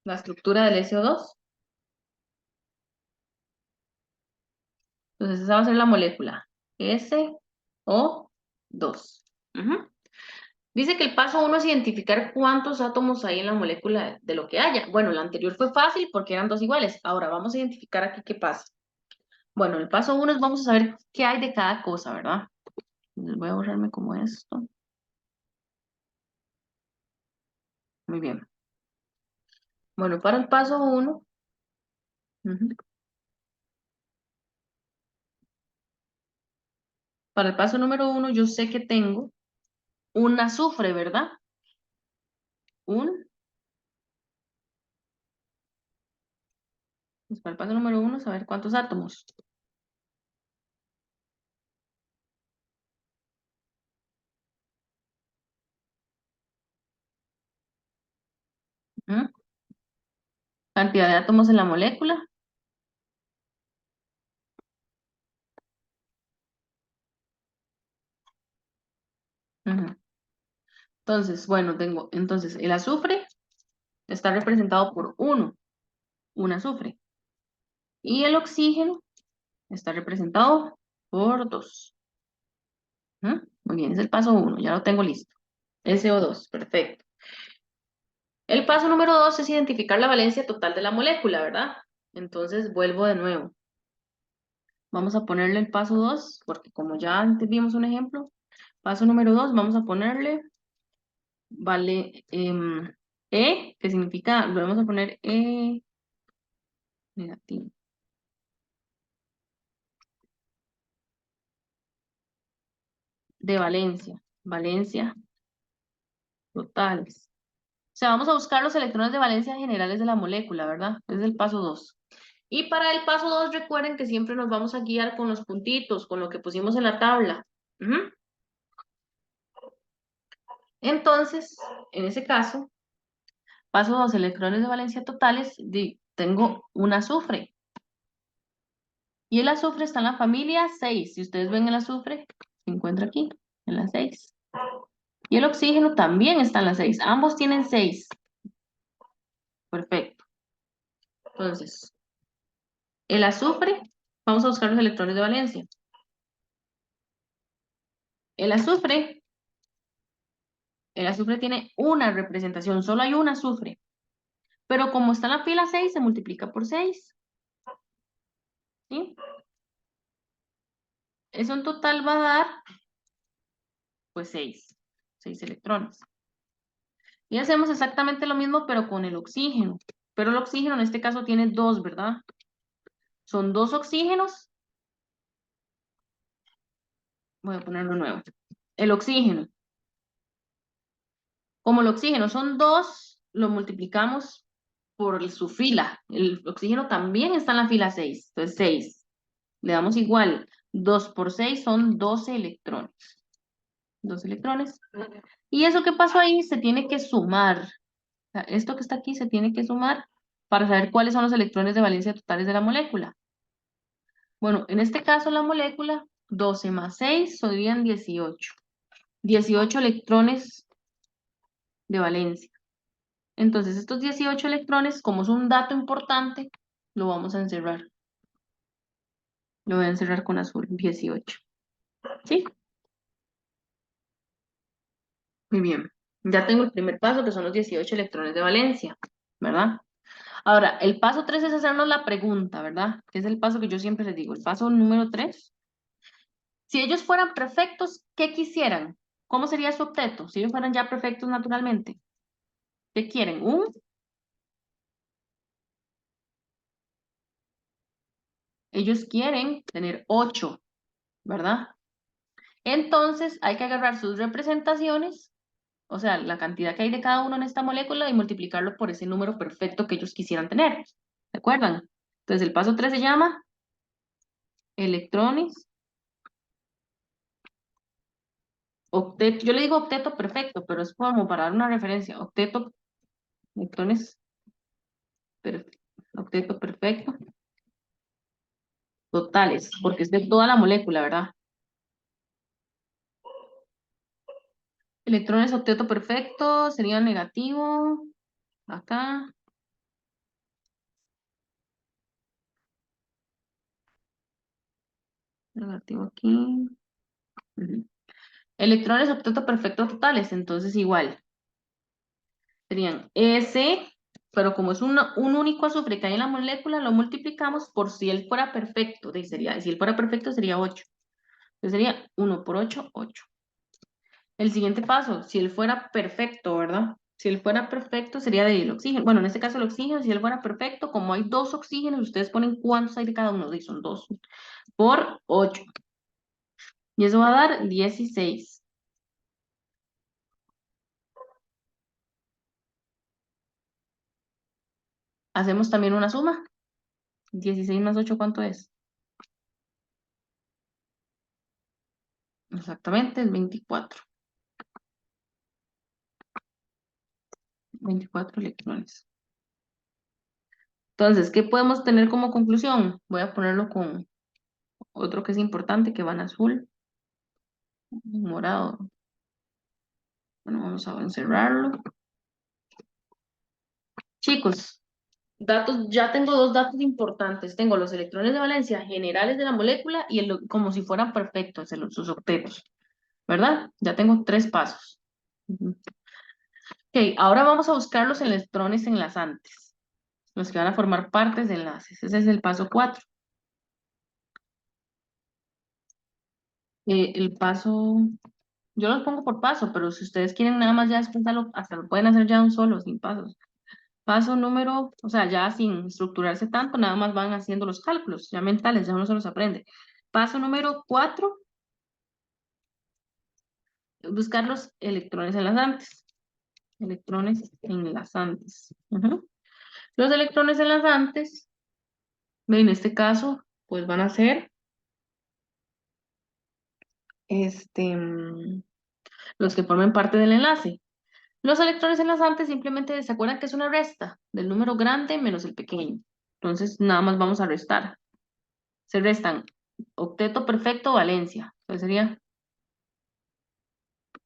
La estructura del SO2. Entonces, esa va a ser la molécula. SO2. Ujú. Dice que el paso uno es identificar cuántos átomos hay en la molécula de lo que haya. Bueno, la anterior fue fácil porque eran dos iguales. Ahora vamos a identificar aquí qué pasa. Bueno, el paso uno es vamos a saber qué hay de cada cosa, ¿verdad? Entonces voy a borrarme como esto. Muy bien. Bueno, para el paso uno, ujú, para el paso número uno, yo sé que tengo un azufre, ¿verdad? Un, pues para el paso número uno, saber cuántos átomos. Ujú. Cantidad de átomos en la molécula. Ujú. Entonces, bueno, tengo, entonces el azufre está representado por uno, un azufre. Y el oxígeno está representado por dos. Ujú. Muy bien, es el paso uno, ya lo tengo listo. SO2, perfecto. El paso número dos es identificar la valencia total de la molécula, ¿verdad? Entonces vuelvo de nuevo. Vamos a ponerle el paso 2 porque como ya antes vimos un ejemplo, paso número 2 vamos a ponerle, vale, que significa, lo vamos a poner negativo, de valencia, valencia totales. O sea, vamos a buscar los electrones de valencia generales de la molécula, ¿verdad? Es el paso 2. Y para el paso 2 recuerden que siempre nos vamos a guiar con los puntitos, con lo que pusimos en la tabla. Ujú. Entonces, en ese caso, paso 2 electrones de valencia totales, tengo un azufre. Y el azufre está en la familia 6. Si ustedes ven el azufre, se encuentra aquí, en la 6. Y el oxígeno también está en la 6. Ambos tienen 6. Perfecto. Entonces, el azufre, vamos a buscar los electrones de valencia. El azufre, el azufre tiene una representación, solo hay un azufre. Pero como está en la fila 6, se multiplica por 6. ¿Sí? Eso en total va a dar, pues 6. 6 electrones. Y hacemos exactamente lo mismo, pero con el oxígeno. Pero el oxígeno en este caso tiene dos, ¿verdad? Son dos oxígenos. Voy a ponerlo nuevo. El oxígeno. Como el oxígeno son dos, lo multiplicamos por su fila. El oxígeno también está en la fila 6. Entonces 6. Le damos igual. 2 por 6 son 12 electrones. 12 electrones. Y eso que pasó ahí se tiene que sumar. O sea, esto que está aquí se tiene que sumar para saber cuáles son los electrones de valencia totales de la molécula. Bueno, en este caso la molécula, 12 más 6 serían 18. 18 electrones de valencia. Entonces, estos 18 electrones, como es un dato importante, lo vamos a encerrar. Lo voy a encerrar con azul, 18. ¿Sí? Muy bien. Ya tengo el primer paso, que son los 18 electrones de valencia, ¿verdad? Ahora, el paso 3 es hacernos la pregunta, ¿verdad? Que es el paso que yo siempre les digo. El paso número 3. Si ellos fueran perfectos, ¿qué quisieran? ¿Cómo sería su octeto? Si ellos fueran ya perfectos naturalmente. ¿Qué quieren? Ellos quieren tener 8, ¿verdad? Entonces hay que agarrar sus representaciones, o sea, la cantidad que hay de cada uno en esta molécula y multiplicarlo por ese número perfecto que ellos quisieran tener. ¿Se acuerdan? Entonces el paso 3 se llama electrones, octeto, yo le digo octeto perfecto, pero es como para dar una referencia, octeto, electrones, octeto perfecto, totales, porque es de toda la molécula, ¿verdad? Electrones octeto perfecto sería negativo, acá, negativo aquí. Ujú. Electrones octeto perfecto totales, entonces igual, serían S, pero como es un único azufre que hay en la molécula, lo multiplicamos por si él fuera perfecto, si él fuera perfecto sería 8. Entonces sería 1 por 8, 8. El siguiente paso, si él fuera perfecto, ¿verdad? Si él fuera perfecto, sería del oxígeno. Bueno, en este caso el oxígeno, si él fuera perfecto, como hay dos oxígenos, ustedes ponen cuántos hay de cada uno, y son 2 por 8. Y eso va a dar 16. Hacemos también una suma. 16 más 8, ¿cuánto es? Exactamente, es 24. 24 electrones. Entonces, ¿qué podemos tener como conclusión? Voy a ponerlo con otro que es importante, que va en azul, en morado. Bueno, vamos a encerrarlo. Chicos, datos, ya tengo dos datos importantes. Tengo los electrones de valencia generales de la molécula y como si fueran perfectos, sus octetos, ¿verdad? Ya tengo tres pasos. Ujú. Ok, ahora vamos a buscar los electrones enlazantes, los que van a formar partes de enlaces. Ese es el paso 4. El paso, yo los pongo por paso, pero si ustedes quieren nada más ya después hasta lo pueden hacer ya un solo, sin pasos. Paso número, o sea, ya sin estructurarse tanto, nada más van haciendo los cálculos, ya mentales, ya uno se los aprende. Paso número 4, buscar los electrones enlazantes. Electrones enlazantes. Ujú. Los electrones enlazantes, en este caso, pues van a ser los que formen parte del enlace. Los electrones enlazantes simplemente se acuerdan que es una resta del número grande menos el pequeño. Entonces, nada más vamos a restar. Se restan octeto perfecto valencia. Entonces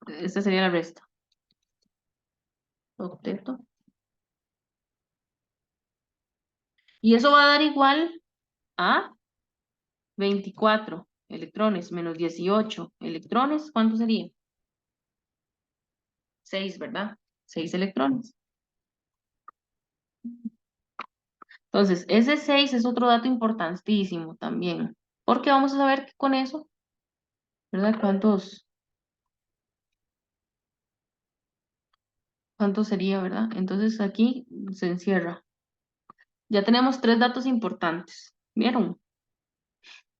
esta sería la resta. Octeto. Y eso va a dar igual a 24 electrones menos 18 electrones. ¿Cuánto sería? 6, ¿verdad? 6 electrones. Entonces, ese 6 es otro dato importantísimo también. Porque vamos a saber que con eso, ¿verdad? ¿Cuánto sería, verdad? Entonces aquí se encierra. Ya tenemos tres datos importantes. ¿Vieron?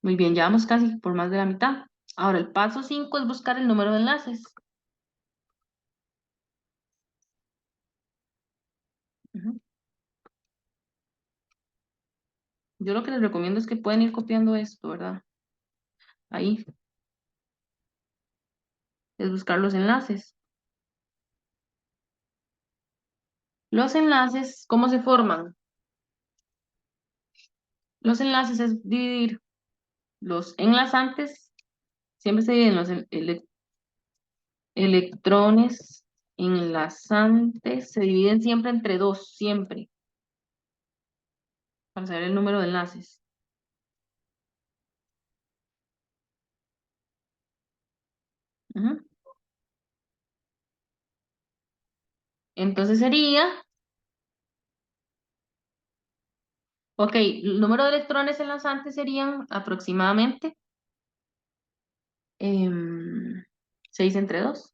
Muy bien, ya vamos casi por más de la mitad. Ahora, el paso 5 es buscar el número de enlaces. Ujú. Yo lo que les recomiendo es que pueden ir copiando esto, ¿verdad? Ahí, es buscar los enlaces. Los enlaces, ¿cómo se forman? Los enlaces es dividir los enlazantes, siempre se dividen los electrones enlazantes, se dividen siempre entre dos, siempre, para saber el número de enlaces. Ujú. Entonces sería, ok, el número de electrones enlazantes serían aproximadamente 6 entre 2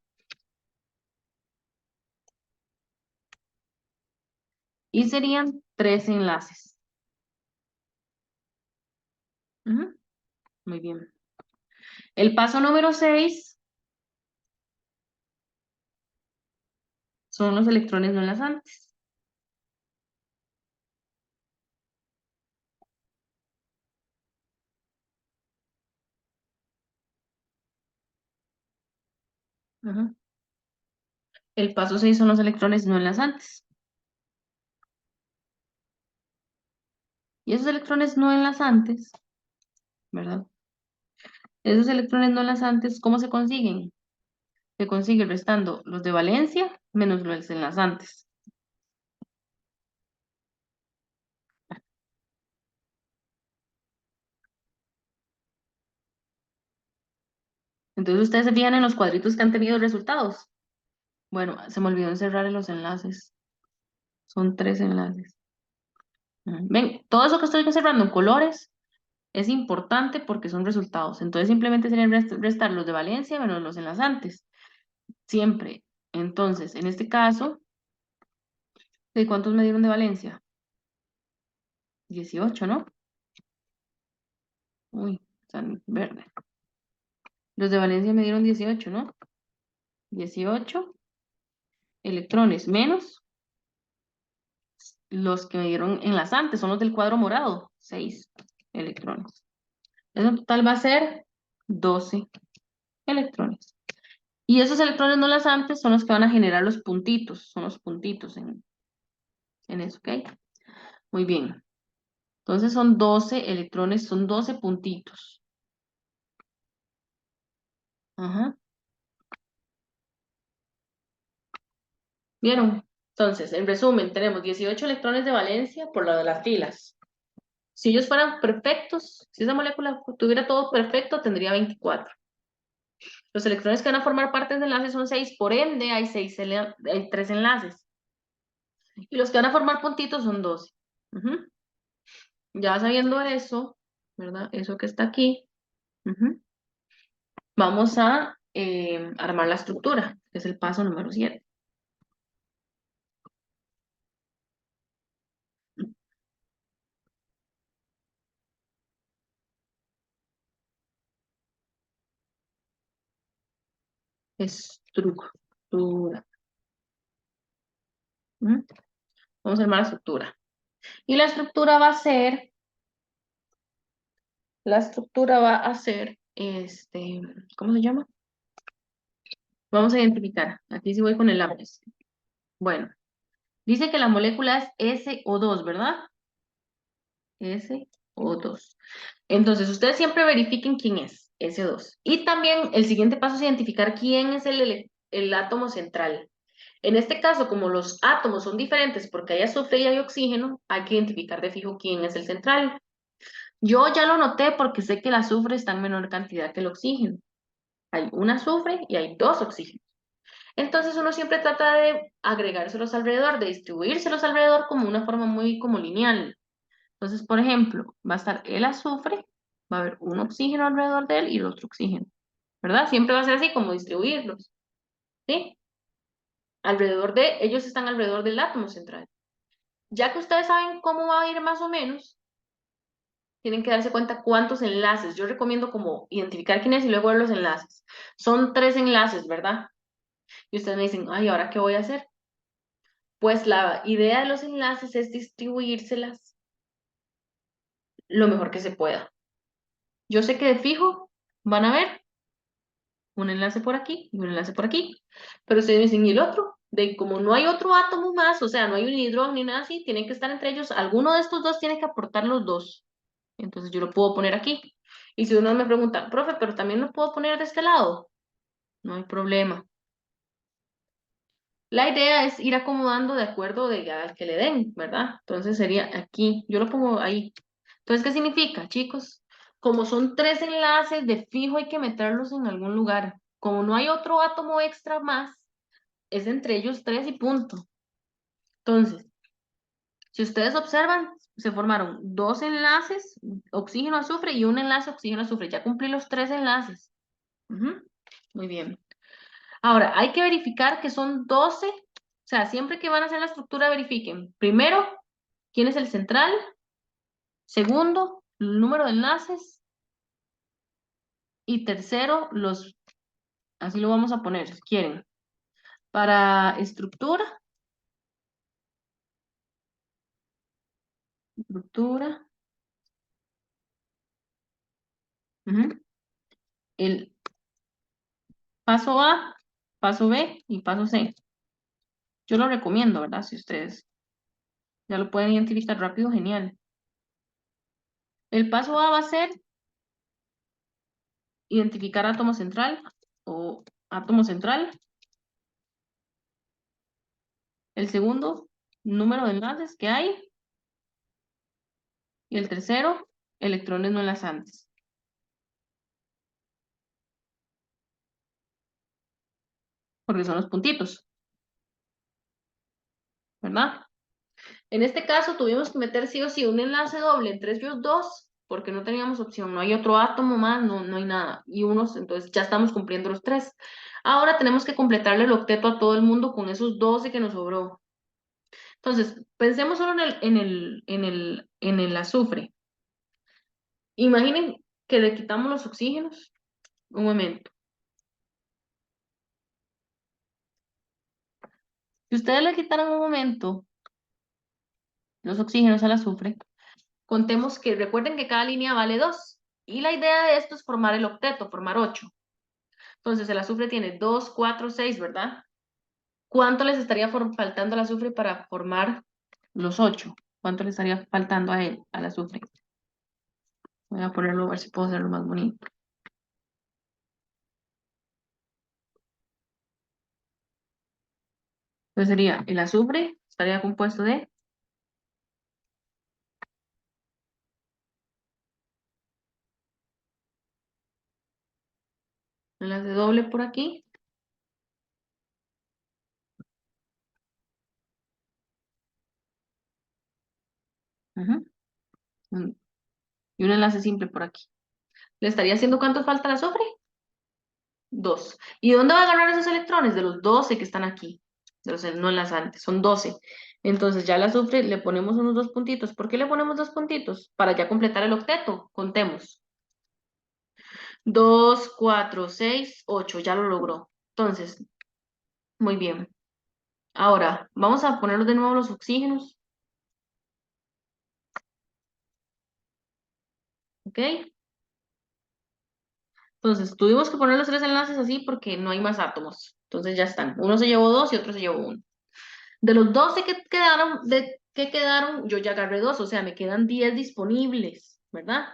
y serían 3 enlaces. Ujú. Muy bien. El paso número 6 son los electrones no enlazantes. Ajá. El paso 6 son los electrones no enlazantes. Y esos electrones no enlazantes, ¿verdad? Esos electrones no enlazantes, ¿cómo se consiguen? Se consiguen restando los de valencia menos los enlazantes. Entonces ustedes se fijan en los cuadritos que han tenido resultados. Bueno, se me olvidó encerrar en los enlaces. Son 3 enlaces. Ven, todo eso que estoy cerrando en colores es importante porque son resultados. Entonces simplemente sería restar los de valencia menos los enlazantes. Siempre. Entonces, en este caso, ¿de cuántos me dieron de valencia? 18, ¿no? Uy, están verde. Los de valencia me dieron 18, ¿no? 18 electrones menos los que me dieron enlazantes, son los del cuadro morado, 6 electrones. Eso en total va a ser 12 electrones. Y esos electrones no enlazantes son los que van a generar los puntitos, son los puntitos en eso, ¿ok? Muy bien. Entonces son 12 electrones, son 12 puntitos. Ajá. ¿Vieron? Entonces, en resumen, tenemos 18 electrones de valencia por lo de las filas. Si ellos fueran perfectos, si esa molécula tuviera todo perfecto, tendría 24. Los electrones que van a formar parte del enlace son 6, por ende hay 3 enlaces. Y los que van a formar puntitos son 12. Ujú. Ya sabiendo eso, ¿verdad? Eso que está aquí, ujú, vamos a armar la estructura, que es el paso número 7. Estructura. Ujú. Vamos a armar la estructura. Y la estructura va a ser, ¿cómo se llama? Vamos a identificar. Aquí sí voy con el lápiz. Bueno, dice que la molécula es SO2, ¿verdad? SO2. Entonces, ustedes siempre verifiquen quién es SO2. Y también el siguiente paso es identificar quién es el átomo central. En este caso, como los átomos son diferentes porque hay azufre y hay oxígeno, hay que identificar de fijo quién es el central. Yo ya lo noté porque sé que el azufre está en menor cantidad que el oxígeno. Hay un azufre y hay 2 oxígenos. Entonces uno siempre trata de agregárselos alrededor, de distribuírselos alrededor como una forma muy como lineal. Entonces, por ejemplo, va a estar el azufre, va a haber un oxígeno alrededor de él y el otro oxígeno, ¿verdad? Siempre va a ser así como distribuirlos, ¿sí? Ellos están alrededor del átomo central. Ya que ustedes saben cómo va a ir más o menos, tienen que darse cuenta cuántos enlaces. Yo recomiendo como identificar quién es y luego ver los enlaces. Son 3 enlaces, ¿verdad? Y ustedes me dicen, ay, ¿ahora qué voy a hacer? Pues la idea de los enlaces es distribuírselas lo mejor que se pueda. Yo sé que de fijo van a ver un enlace por aquí y un enlace por aquí, pero ustedes me dicen, ¿y el otro? De como no hay otro átomo más, o sea, no hay un hidrón ni nada así, tienen que estar entre ellos, alguno de estos dos tiene que aportar los dos. Entonces yo lo puedo poner aquí. Y si uno me pregunta, profe, pero también lo puedo poner de este lado, no hay problema. La idea es ir acomodando de acuerdo al que le den, ¿verdad? Entonces sería aquí, yo lo pongo ahí. Entonces, ¿qué significa, chicos? Como son 3 enlaces, de fijo hay que meterlos en algún lugar. Como no hay otro átomo extra más, es entre ellos 3 y punto. Entonces, si ustedes observan, se formaron 2 enlaces, oxígeno, azufre, y un enlace, oxígeno, azufre. Ya cumplí los 3 enlaces. Ujú. Muy bien. Ahora, hay que verificar que son 12, o sea, siempre que van a hacer la estructura, verifiquen. Primero, quién es el central. Segundo, el número de enlaces. y tercero, así lo vamos a poner, si quieren. Para estructura, ujú, el paso A, paso B y paso C. Yo lo recomiendo, ¿verdad? Si ustedes ya lo pueden identificar rápido, genial. El paso A va a ser identificar átomo central o átomo central. El segundo, número de enlaces que hay. Y el tercero, electrones no enlazantes, porque son los puntitos, ¿verdad? En este caso tuvimos que meter sí o sí un enlace doble entre ellos dos, porque no teníamos opción, no hay otro átomo más, no hay nada. Y unos, entonces ya estamos cumpliendo los tres. Ahora tenemos que completarle el octeto a todo el mundo con esos 12 que nos sobró. Entonces, pensemos solo en el azufre. Imaginen que le quitamos los oxígenos. Un momento. Si ustedes le quitaran un momento los oxígenos al azufre, contemos que recuerden que cada línea vale 2. Y la idea de esto es formar el octeto, formar 8. Entonces el azufre tiene 2, 4, 6, ¿verdad? ¿Cuánto les estaría faltando al azufre para formar los 8? ¿Cuánto le estaría faltando a él, al azufre? Voy a ponerlo a ver si puedo hacerlo más bonito. Entonces sería, el azufre estaría compuesto de enlace doble por aquí. Ujú, y un enlace simple por aquí. ¿Le estaría haciendo cuánto falta al azufre? 2. ¿Y dónde va a agarrar esos electrones? De los 12 que están aquí, de los no enlazantes, son 12. Entonces ya el azufre le ponemos unos 2 puntitos. ¿Por qué le ponemos 2 puntitos? Para ya completar el octeto. Contemos. 2, 4, 6, 8. Ya lo logró. Entonces, muy bien. Ahora, vamos a ponerlos de nuevo los oxígenos. ¿Ok? Entonces, tuvimos que poner los 3 enlaces así porque no hay más átomos. Entonces ya están. Uno se llevó 2 y otro se llevó 1. De los 12 que quedaron, yo ya agarré 2, o sea, me quedan 10 disponibles, ¿verdad?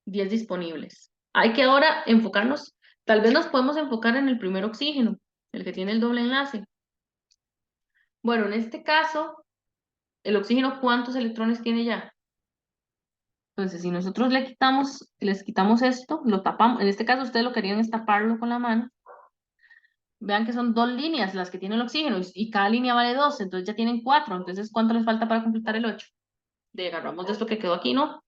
10 disponibles. Hay que ahora enfocarnos, tal vez nos podemos enfocar en el primer oxígeno, el que tiene el doble enlace. Bueno, en este caso, el oxígeno, ¿cuántos electrones tiene ya? Entonces, si nosotros les quitamos esto, lo tapamos, en este caso ustedes lo querían es taparlo con la mano, vean que son 2 líneas las que tiene el oxígeno y cada línea vale 2, entonces ya tienen 4, entonces ¿cuánto les falta para completar el 8? Agarramos de esto que quedó aquí, ¿no?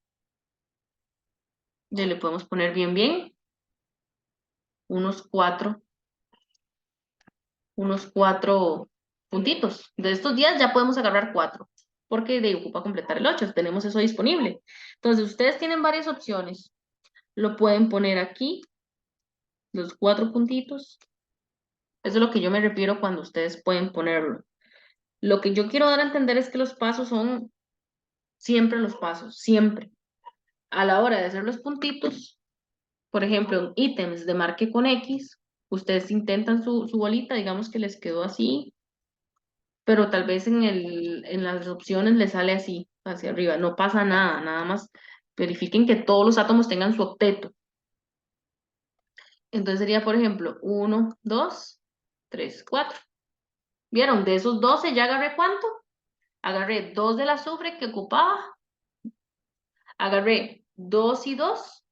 Ya le podemos poner bien, unos 4, unos 4 puntitos. De estos 10 ya podemos agarrar 4, porque de ocupa completar el 8, tenemos eso disponible. Entonces, ustedes tienen varias opciones. Lo pueden poner aquí, los 4 puntitos. Eso es lo que yo me refiero cuando ustedes pueden ponerlo. Lo que yo quiero dar a entender es que los pasos son siempre los pasos, siempre. A la hora de hacer los puntitos, por ejemplo, en ítems de marque con X, ustedes intentan su bolita, digamos que les quedó así, pero tal vez en las opciones les sale así, hacia arriba. No pasa nada, nada más verifiquen que todos los átomos tengan su octeto. Entonces sería, por ejemplo, 1, 2, 3, 4. ¿Vieron? De esos 12 ya agarré ¿cuánto? Agarré 2 del azufre que ocupaba, agarré 2 y 2,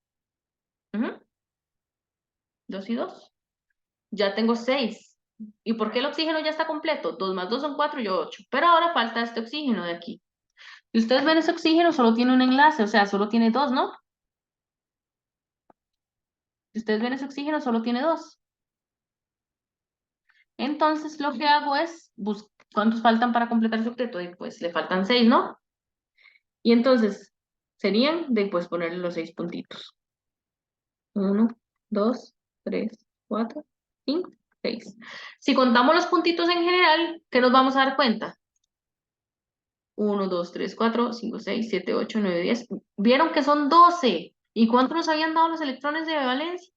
2 y 2. Ya tengo 6. ¿Y por qué el oxígeno ya está completo? 2 más 2 son 4 y 8. Pero ahora falta este oxígeno de aquí. Si ustedes ven ese oxígeno, solo tiene un enlace, o sea, solo tiene 2, ¿no? Si ustedes ven ese oxígeno, solo tiene 2. Entonces, lo que hago es, ¿cuántos faltan para completar su octeto? Y pues le faltan 6, ¿no? Y entonces, serían de pues ponerle los 6 puntitos. Uno, 2, 3, 4, 5, 6. Si contamos los puntitos en general, ¿qué nos vamos a dar cuenta? Uno, 2, 3, 4, 5, 6, 7, 8, 9, 10. Vieron que son 12. ¿Y cuánto nos habían dado los electrones de valencia?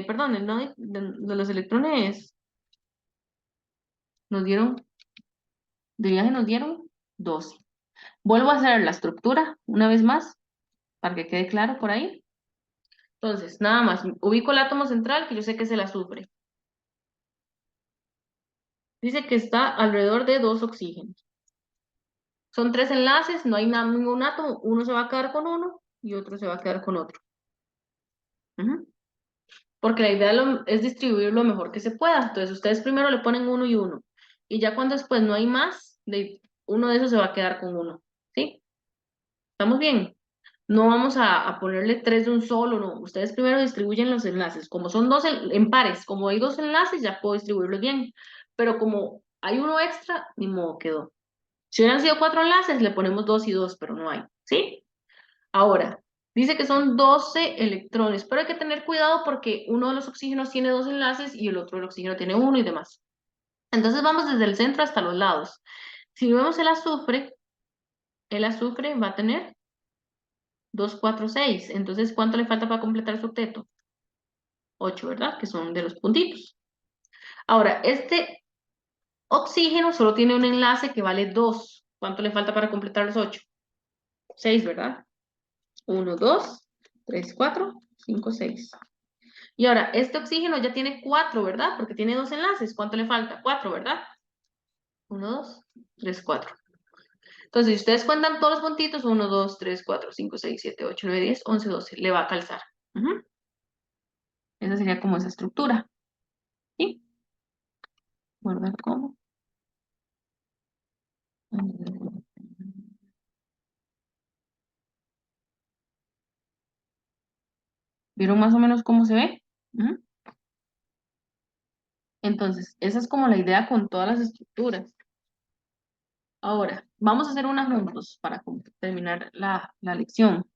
Perdón, no de los electrones. Nos dieron, de viaje nos dieron 12. Vuelvo a hacer la estructura una vez más, para que quede claro por ahí. Entonces, nada más, ubico el átomo central, que yo sé que es el azufre. Dice que está alrededor de 2 oxígenos. Son 3 enlaces, no hay ningún átomo, uno se va a quedar con uno y otro se va a quedar con otro. Ujú. Porque la idea es distribuir lo mejor que se pueda. Entonces, ustedes primero le ponen uno y uno. Y ya cuando después no hay más, uno de esos se va a quedar con uno. ¿Sí? ¿Estamos bien? No vamos a ponerle 3 de un solo, no. Ustedes primero distribuyen los enlaces. Como son dos en pares, como hay 2 enlaces, ya puedo distribuirlos bien. Pero como hay uno extra, ni modo quedó. Si hubieran sido 4 enlaces, le ponemos 2 y 2, pero no hay. ¿Sí? Ahora, dice que son 12 electrones, pero hay que tener cuidado porque uno de los oxígenos tiene 2 enlaces y el otro del oxígeno tiene uno y demás. Entonces vamos desde el centro hasta los lados. Si vemos el azufre va a tener 2, 4, 6. Entonces, ¿cuánto le falta para completar su octeto? 8, ¿verdad? Que son de los puntitos. Ahora, este oxígeno solo tiene un enlace que vale 2. ¿Cuánto le falta para completar los 8? 6, ¿verdad? 1, 2, 3, 4, 5, 6. Y ahora, este oxígeno ya tiene 4, ¿verdad? Porque tiene 2 enlaces. ¿Cuánto le falta? 4, ¿verdad? Uno, 2, 3, 4. Entonces, si ustedes cuentan todos los puntitos, uno, 2, 3, 4, 5, 6, 7, 8, 9, 10, 11, 12, le va a calzar. Ujú. Esa sería como esa estructura. ¿Sí? Guardar como. ¿Vieron más o menos cómo se ve? Ujú. Entonces, esa es como la idea con todas las estructuras. Ahora, vamos a hacer una juntos para terminar la lección.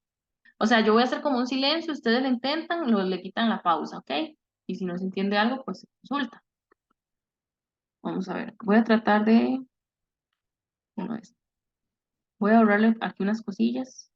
O sea, yo voy a hacer como un silencio, ustedes le intentan, le quitan la pausa, ¿ok? Y si no se entiende algo, pues se consulta. Vamos a ver, voy a tratar de... Bueno, voy a ahorrarle aquí unas cosillas.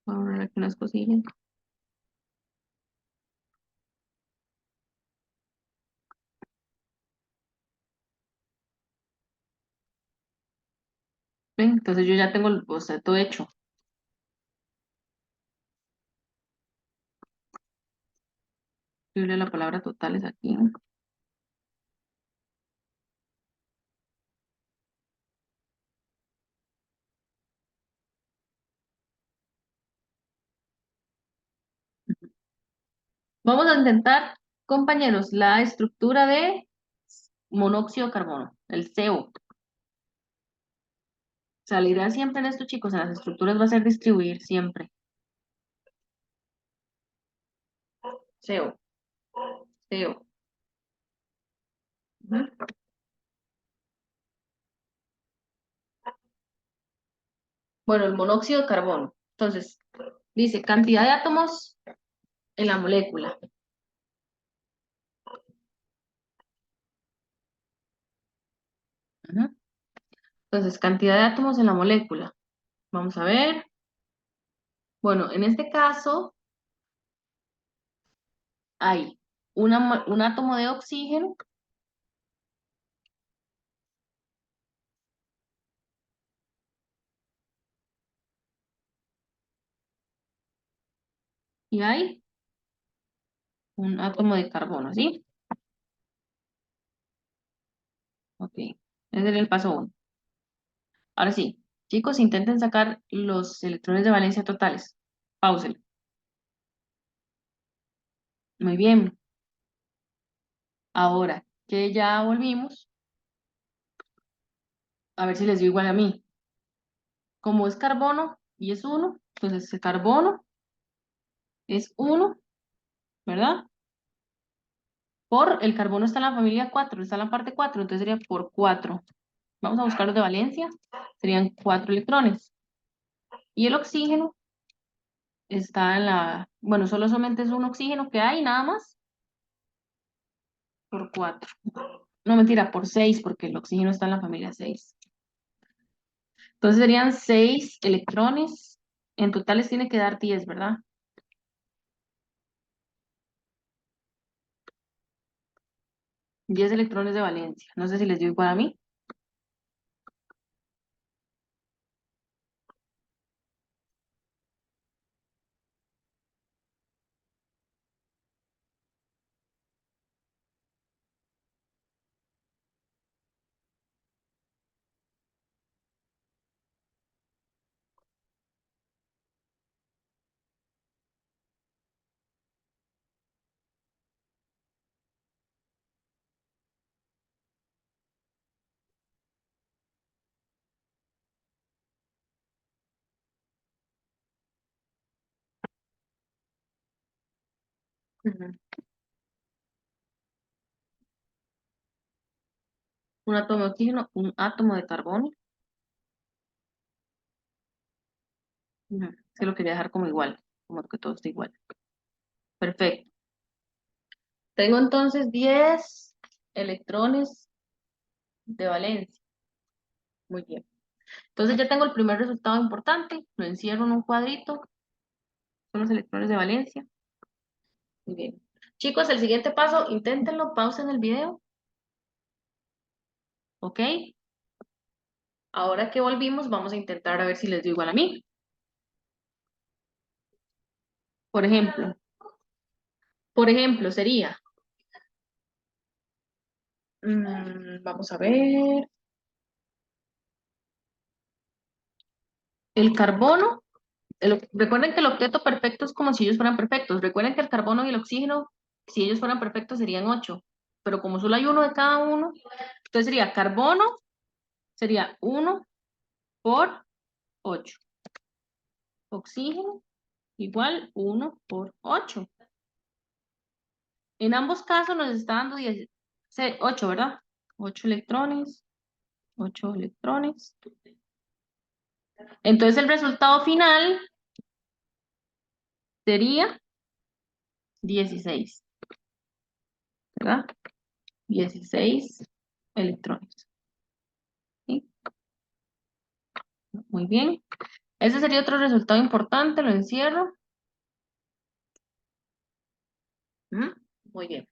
Voy a ahorrar aquí unas cosillas. Ven, entonces yo ya tengo el boceto hecho. Escribirle la palabra totales aquí. Vamos a intentar, compañeros, la estructura de monóxido de carbono, el CO. O sea, la idea siempre en esto, chicos, en las estructuras va a ser distribuir siempre. CO, CO. Ujú. Bueno, el monóxido de carbono. Entonces, dice cantidad de átomos en la molécula. Ujú. Entonces, cantidad de átomos en la molécula. Vamos a ver. Bueno, en este caso hay un átomo de oxígeno y hay un átomo de carbono, ¿sí? Ok. Ese es el paso uno. Ahora sí, chicos, intenten sacar los electrones de valencia totales. Pausen. Muy bien. Ahora que ya volvimos, A ver si les dio igual a mí. Como es carbono y es uno, entonces el carbono es uno, ¿verdad? Por el carbono está en la familia 4, está en la parte 4, entonces sería por 4. Vamos a buscar los de valencia, serían 4 electrones. Y el oxígeno está en la, bueno, solamente es un oxígeno que hay, nada más, por 4. No, mentira, por 6, porque el oxígeno está en la familia 6. Entonces serían 6 electrones. En total les tiene que dar 10, ¿verdad? 10 electrones de valencia. No sé si les dio igual a mí. Ujú. Un átomo de oxígeno, un átomo de carbono. Ujú. Se lo quería dejar como igual, como que todo esté igual. Perfecto. Tengo entonces 10 electrones de valencia. Muy bien. Entonces ya tengo el primer resultado importante. Lo encierro en un cuadrito. Son los electrones de valencia. Muy bien. Chicos, el siguiente paso, inténtenlo, pausen el video. ¿Ok? Ahora que volvimos, vamos a intentar a ver si les dio igual a mí. Por ejemplo, sería, vamos a ver, el carbono. Recuerden que el octeto perfecto es como si ellos fueran perfectos. Recuerden que el carbono y el oxígeno, si ellos fueran perfectos, serían 8. Pero como solo hay uno de cada uno, entonces sería carbono, sería 1 por 8. Oxígeno igual 1 por 8. En ambos casos nos está dando 8, ¿verdad? 8 electrones, 8 electrones. Entonces el resultado final sería 16, ¿verdad? 16 electrones. ¿Sí? Muy bien. Ese sería otro resultado importante, lo encierro. ¿Mm? Muy bien,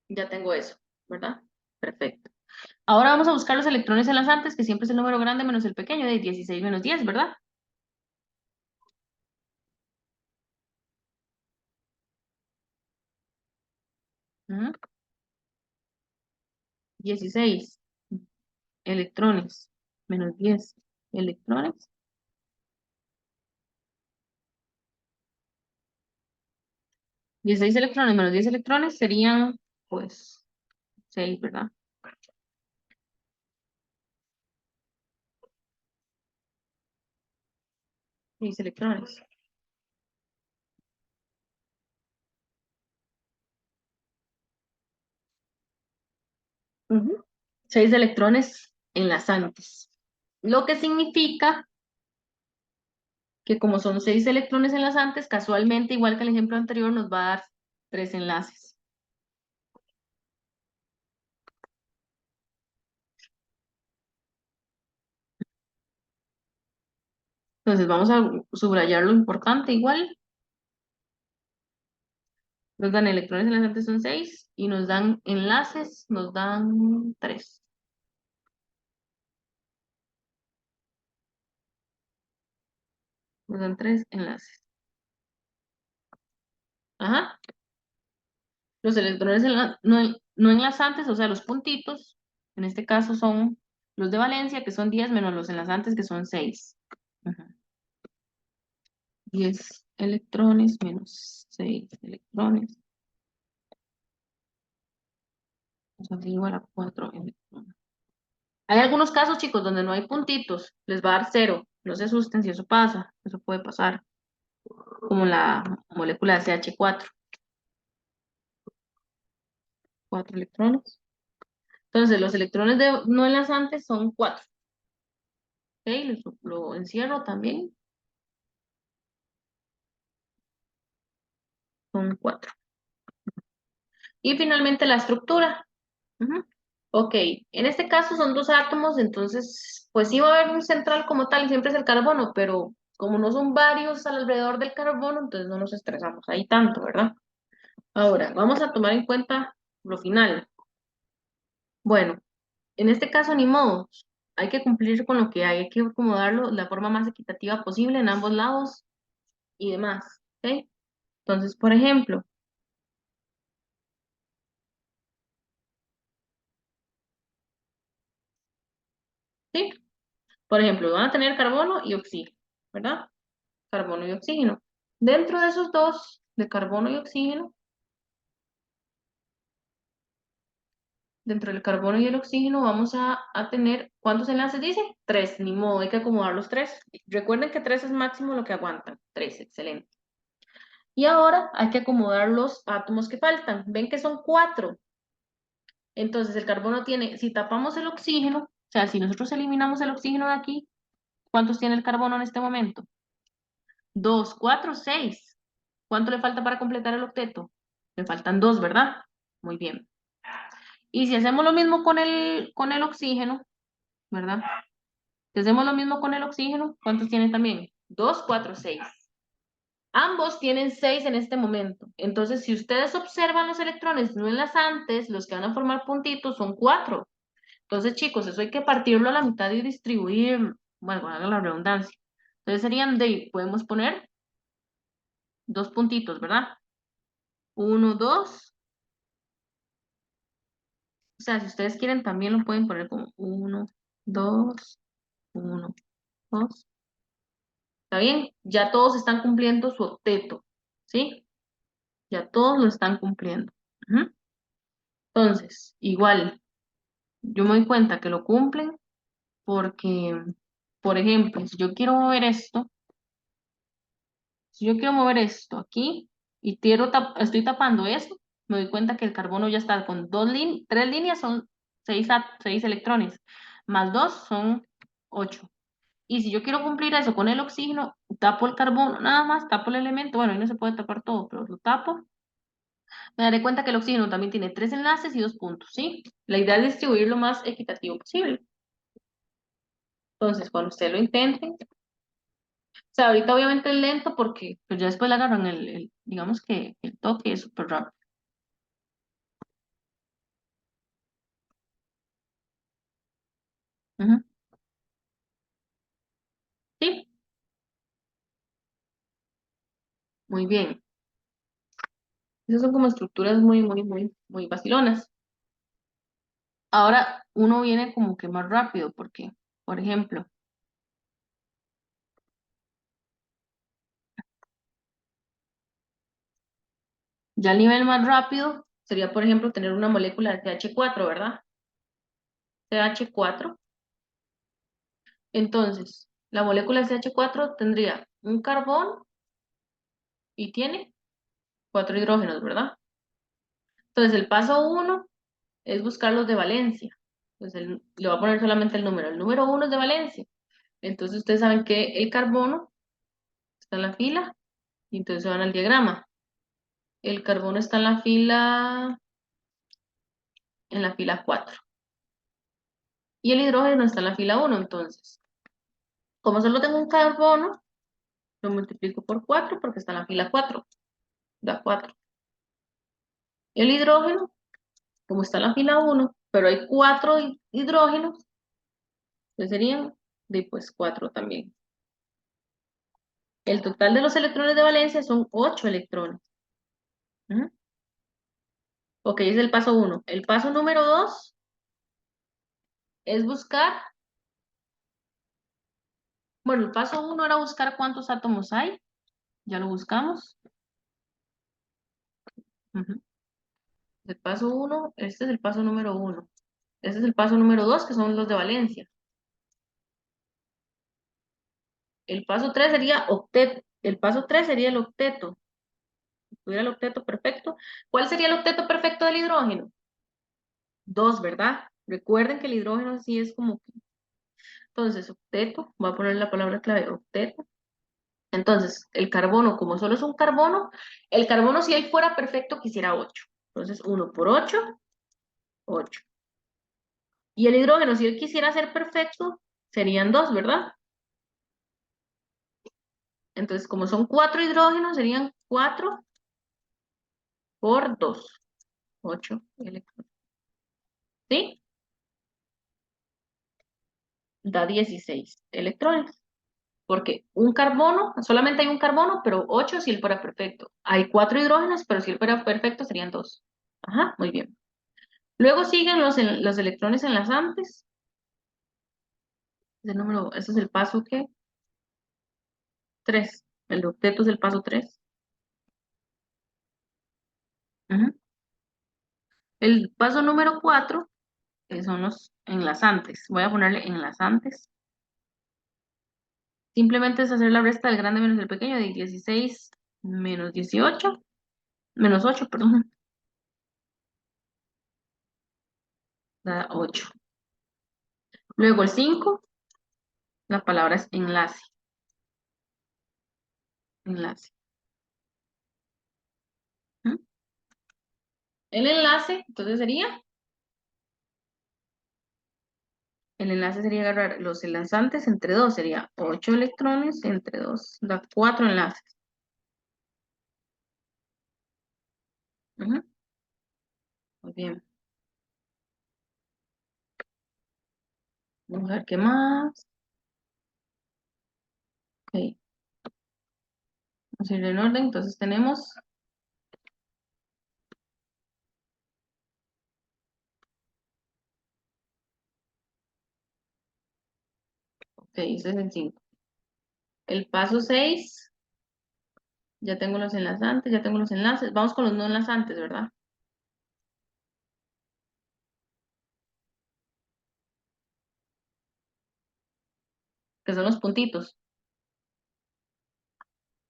ya tengo eso, ¿verdad? Perfecto. Ahora vamos a buscar los electrones enlazantes, que siempre es el número grande menos el pequeño, de 16 menos 10, ¿verdad? ¿Mm? 16 electrones menos 10 electrones. 16 electrones menos 10 electrones serían, pues, 6, ¿verdad? 6 electrones. Ujú. 6 electrones enlazantes. Lo que significa que como son 6 electrones enlazantes, casualmente, igual que el ejemplo anterior, nos va a dar 3 enlaces. Entonces vamos a subrayar lo importante igual. Nos dan electrones enlazantes son 6 y nos dan enlaces, nos dan 3. Nos dan 3 enlaces. Ajá. Los electrones no enlazantes, o sea, los puntitos, en este caso son los de valencia, que son 10 menos los enlazantes, que son 6. Ajá. 10 electrones menos 6 electrones. O sea, igual a 4 electrones. Hay algunos casos, chicos, donde no hay puntitos, les va a dar cero. No se asusten si eso pasa, eso puede pasar, como la molécula de CH4, 4 electrones. Entonces, los electrones no enlazantes son 4. ¿Ok? Lo encierro también, son 4. Y finalmente la estructura. Ujú. Ok, en este caso son dos átomos, entonces, pues sí va a haber un central como tal, y siempre es el carbono, pero como no son varios alrededor del carbono, entonces no nos estresamos ahí tanto, ¿verdad? Ahora, vamos a tomar en cuenta lo final. Bueno, en este caso ni modo, hay que cumplir con lo que hay que acomodarlo de la forma más equitativa posible en ambos lados y demás, ¿ok? Entonces, por ejemplo, ¿sí? Por ejemplo, van a tener carbono y oxígeno, ¿verdad? Carbono y oxígeno. Dentro de esos dos, de carbono y oxígeno, dentro del carbono y el oxígeno vamos a tener, ¿cuántos enlaces dice? 3, ni modo, hay que acomodar los 3. Recuerden que 3 es máximo lo que aguantan. 3, excelente. Y ahora hay que acomodar los átomos que faltan. Ven que son 4. Entonces el carbono tiene, si tapamos el oxígeno, o sea, si nosotros eliminamos el oxígeno de aquí, ¿cuántos tiene el carbono en este momento? 2, 4, 6. ¿Cuánto le falta para completar el octeto? Le faltan 2, ¿verdad? Muy bien. Y si hacemos lo mismo con el oxígeno, ¿verdad? Si hacemos lo mismo con el oxígeno, ¿cuántos tiene también? 2, 4, 6. Ambos tienen 6 en este momento. Entonces, si ustedes observan los electrones no enlazantes, los que van a formar puntitos son 4. Entonces, chicos, eso hay que partirlo a la mitad y distribuirlo. Bueno, haga la redundancia. Entonces serían podemos poner dos puntitos, ¿verdad? Uno, dos. O sea, si ustedes quieren también lo pueden poner como uno, dos, uno, dos. ¿Está bien? Ya todos están cumpliendo su octeto, ¿sí? Ya todos lo están cumpliendo. Ujú. Entonces, igual, yo me doy cuenta que lo cumplen porque, por ejemplo, si yo quiero mover esto, si yo quiero mover esto aquí y estoy tapando esto, me doy cuenta que el carbono ya está con 3 líneas, son 6 electrones, más 2 son 8. Y si yo quiero cumplir eso con el oxígeno, tapo el carbono, nada más, tapo el elemento, bueno, ahí no se puede tapar todo, pero lo tapo, me daré cuenta que el oxígeno también tiene 3 enlaces y 2 puntos, ¿sí? La idea es distribuir lo más equitativo posible. Entonces, cuando usted lo intente, o sea, ahorita obviamente es lento porque pues ya después le agarran digamos que el toque es súper rápido. Ujú. Sí, muy bien. Esas son como estructuras muy, muy, muy, muy vacilonas. Ahora uno viene como que más rápido porque, por ejemplo, ya el nivel más rápido sería, por ejemplo, tener una molécula de CH4, ¿verdad? CH4. Entonces, la molécula de CH4 tendría un carbón y tiene 4 hidrógenos, ¿verdad? Entonces, el paso uno es buscar los de valencia. Entonces, le voy a poner solamente el número. El número uno es de valencia. Entonces, ustedes saben que el carbono está en la fila y entonces se van al diagrama. El carbono está en la fila 4 y el hidrógeno está en la fila uno. Entonces, como solo tengo un carbono, lo multiplico por 4 porque está en la fila 4. Da 4. El hidrógeno, como está en la fila uno, pero hay 4 hidrógenos, pues serían de pues 4 también. El total de los electrones de valencia son 8 electrones. Ujú. Ok, es el paso uno. El paso número 2 es buscar, bueno, el paso uno era buscar cuántos átomos hay, ya lo buscamos. Ujú. El paso uno, este es el paso número uno. Ese es el paso número 2, que son los de valencia. El paso 3 sería octeto. El paso 3 sería el octeto. Si tuviera el octeto perfecto. ¿Cuál sería el octeto perfecto del hidrógeno? 2, ¿verdad? Recuerden que el hidrógeno sí es como que... Entonces, octeto, voy a poner la palabra clave, octeto. Entonces, el carbono, como solo es un carbono, el carbono si él fuera perfecto quisiera 8. Entonces, 1 por 8, 8. Y el hidrógeno, si él quisiera ser perfecto, serían 2, ¿verdad? Entonces, como son 4 hidrógenos, serían 4 por 2, 8 electrones. ¿Sí? Da 16 electrones. Porque un carbono, solamente hay un carbono, pero 8 si él fuera perfecto. Hay 4 hidrógenos, pero si él fuera perfecto serían 2. Ajá, muy bien. Luego siguen los electrones enlazantes. Ese es el paso ¿qué? 3. El de octeto es el paso 3. Ujú. El paso número 4 son los enlazantes. Voy a ponerle enlazantes. Simplemente es hacer la resta del grande menos el pequeño de 16 menos 18, menos 8, perdón, da 8. Luego el 5, la palabra es enlace. Enlace. ¿Mm? El enlace, entonces el enlace sería agarrar los enlazantes entre 2, sería 8 electrones entre 2, da 4 enlaces. Ujú. Muy bien. Vamos a ver qué más. Ok, vamos a ir en orden, entonces tenemos, ok, ese es el 5. El paso 6, ya tengo los enlazantes, ya tengo los enlaces. Vamos con los no enlazantes, ¿verdad? Que son los puntitos.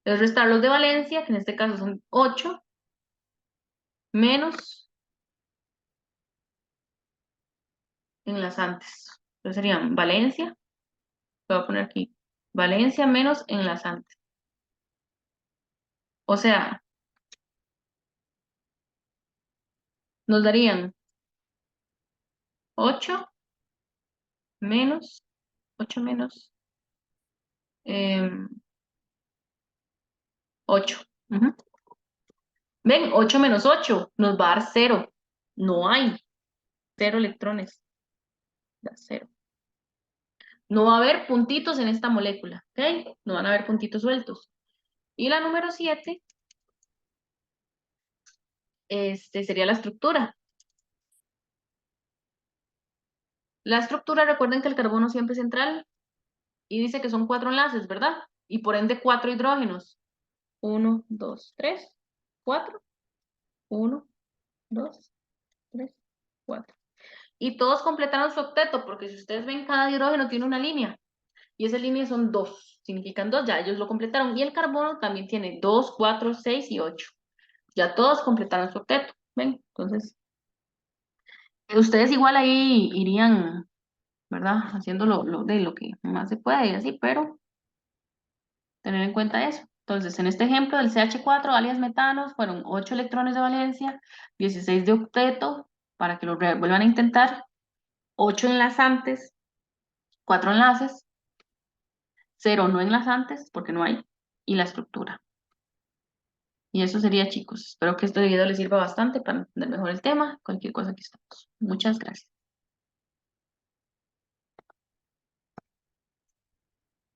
Es restar los de valencia, que en este caso son 8, menos enlazantes. Entonces serían valencia, voy a poner aquí, valencia menos enlazantes. O sea, nos darían 8 menos, 8 menos 8. Ujú. Ven, 8 menos 8 nos va a dar 0. No hay 0 electrones, da 0. No va a haber puntitos en esta molécula, ¿ok? No van a haber puntitos sueltos. Y la número 7, sería la estructura. La estructura, recuerden que el carbono siempre es central y dice que son 4 enlaces, ¿verdad? Y por ende 4 hidrógenos. 1, 2, 3, 4. 1, 2, 3, 4. Y todos completaron su octeto, porque si ustedes ven, cada hidrógeno tiene una línea. Y esa línea son 2, significan 2, ya ellos lo completaron. Y el carbono también tiene 2, 4, 6 y 8. Ya todos completaron su octeto. ¿Ven? Entonces, ustedes igual ahí irían, ¿verdad? Haciendo de lo que más se puede y así, pero tener en cuenta eso. Entonces, en este ejemplo del CH4, alias metanos, fueron 8 electrones de valencia, 16 de octeto, para que lo vuelvan a intentar, 8 enlazantes, 4 enlaces, 0 no enlazantes, porque no hay, y la estructura. Y eso sería, chicos. Espero que este video les sirva bastante para entender mejor el tema. Cualquier cosa que estamos. Muchas gracias.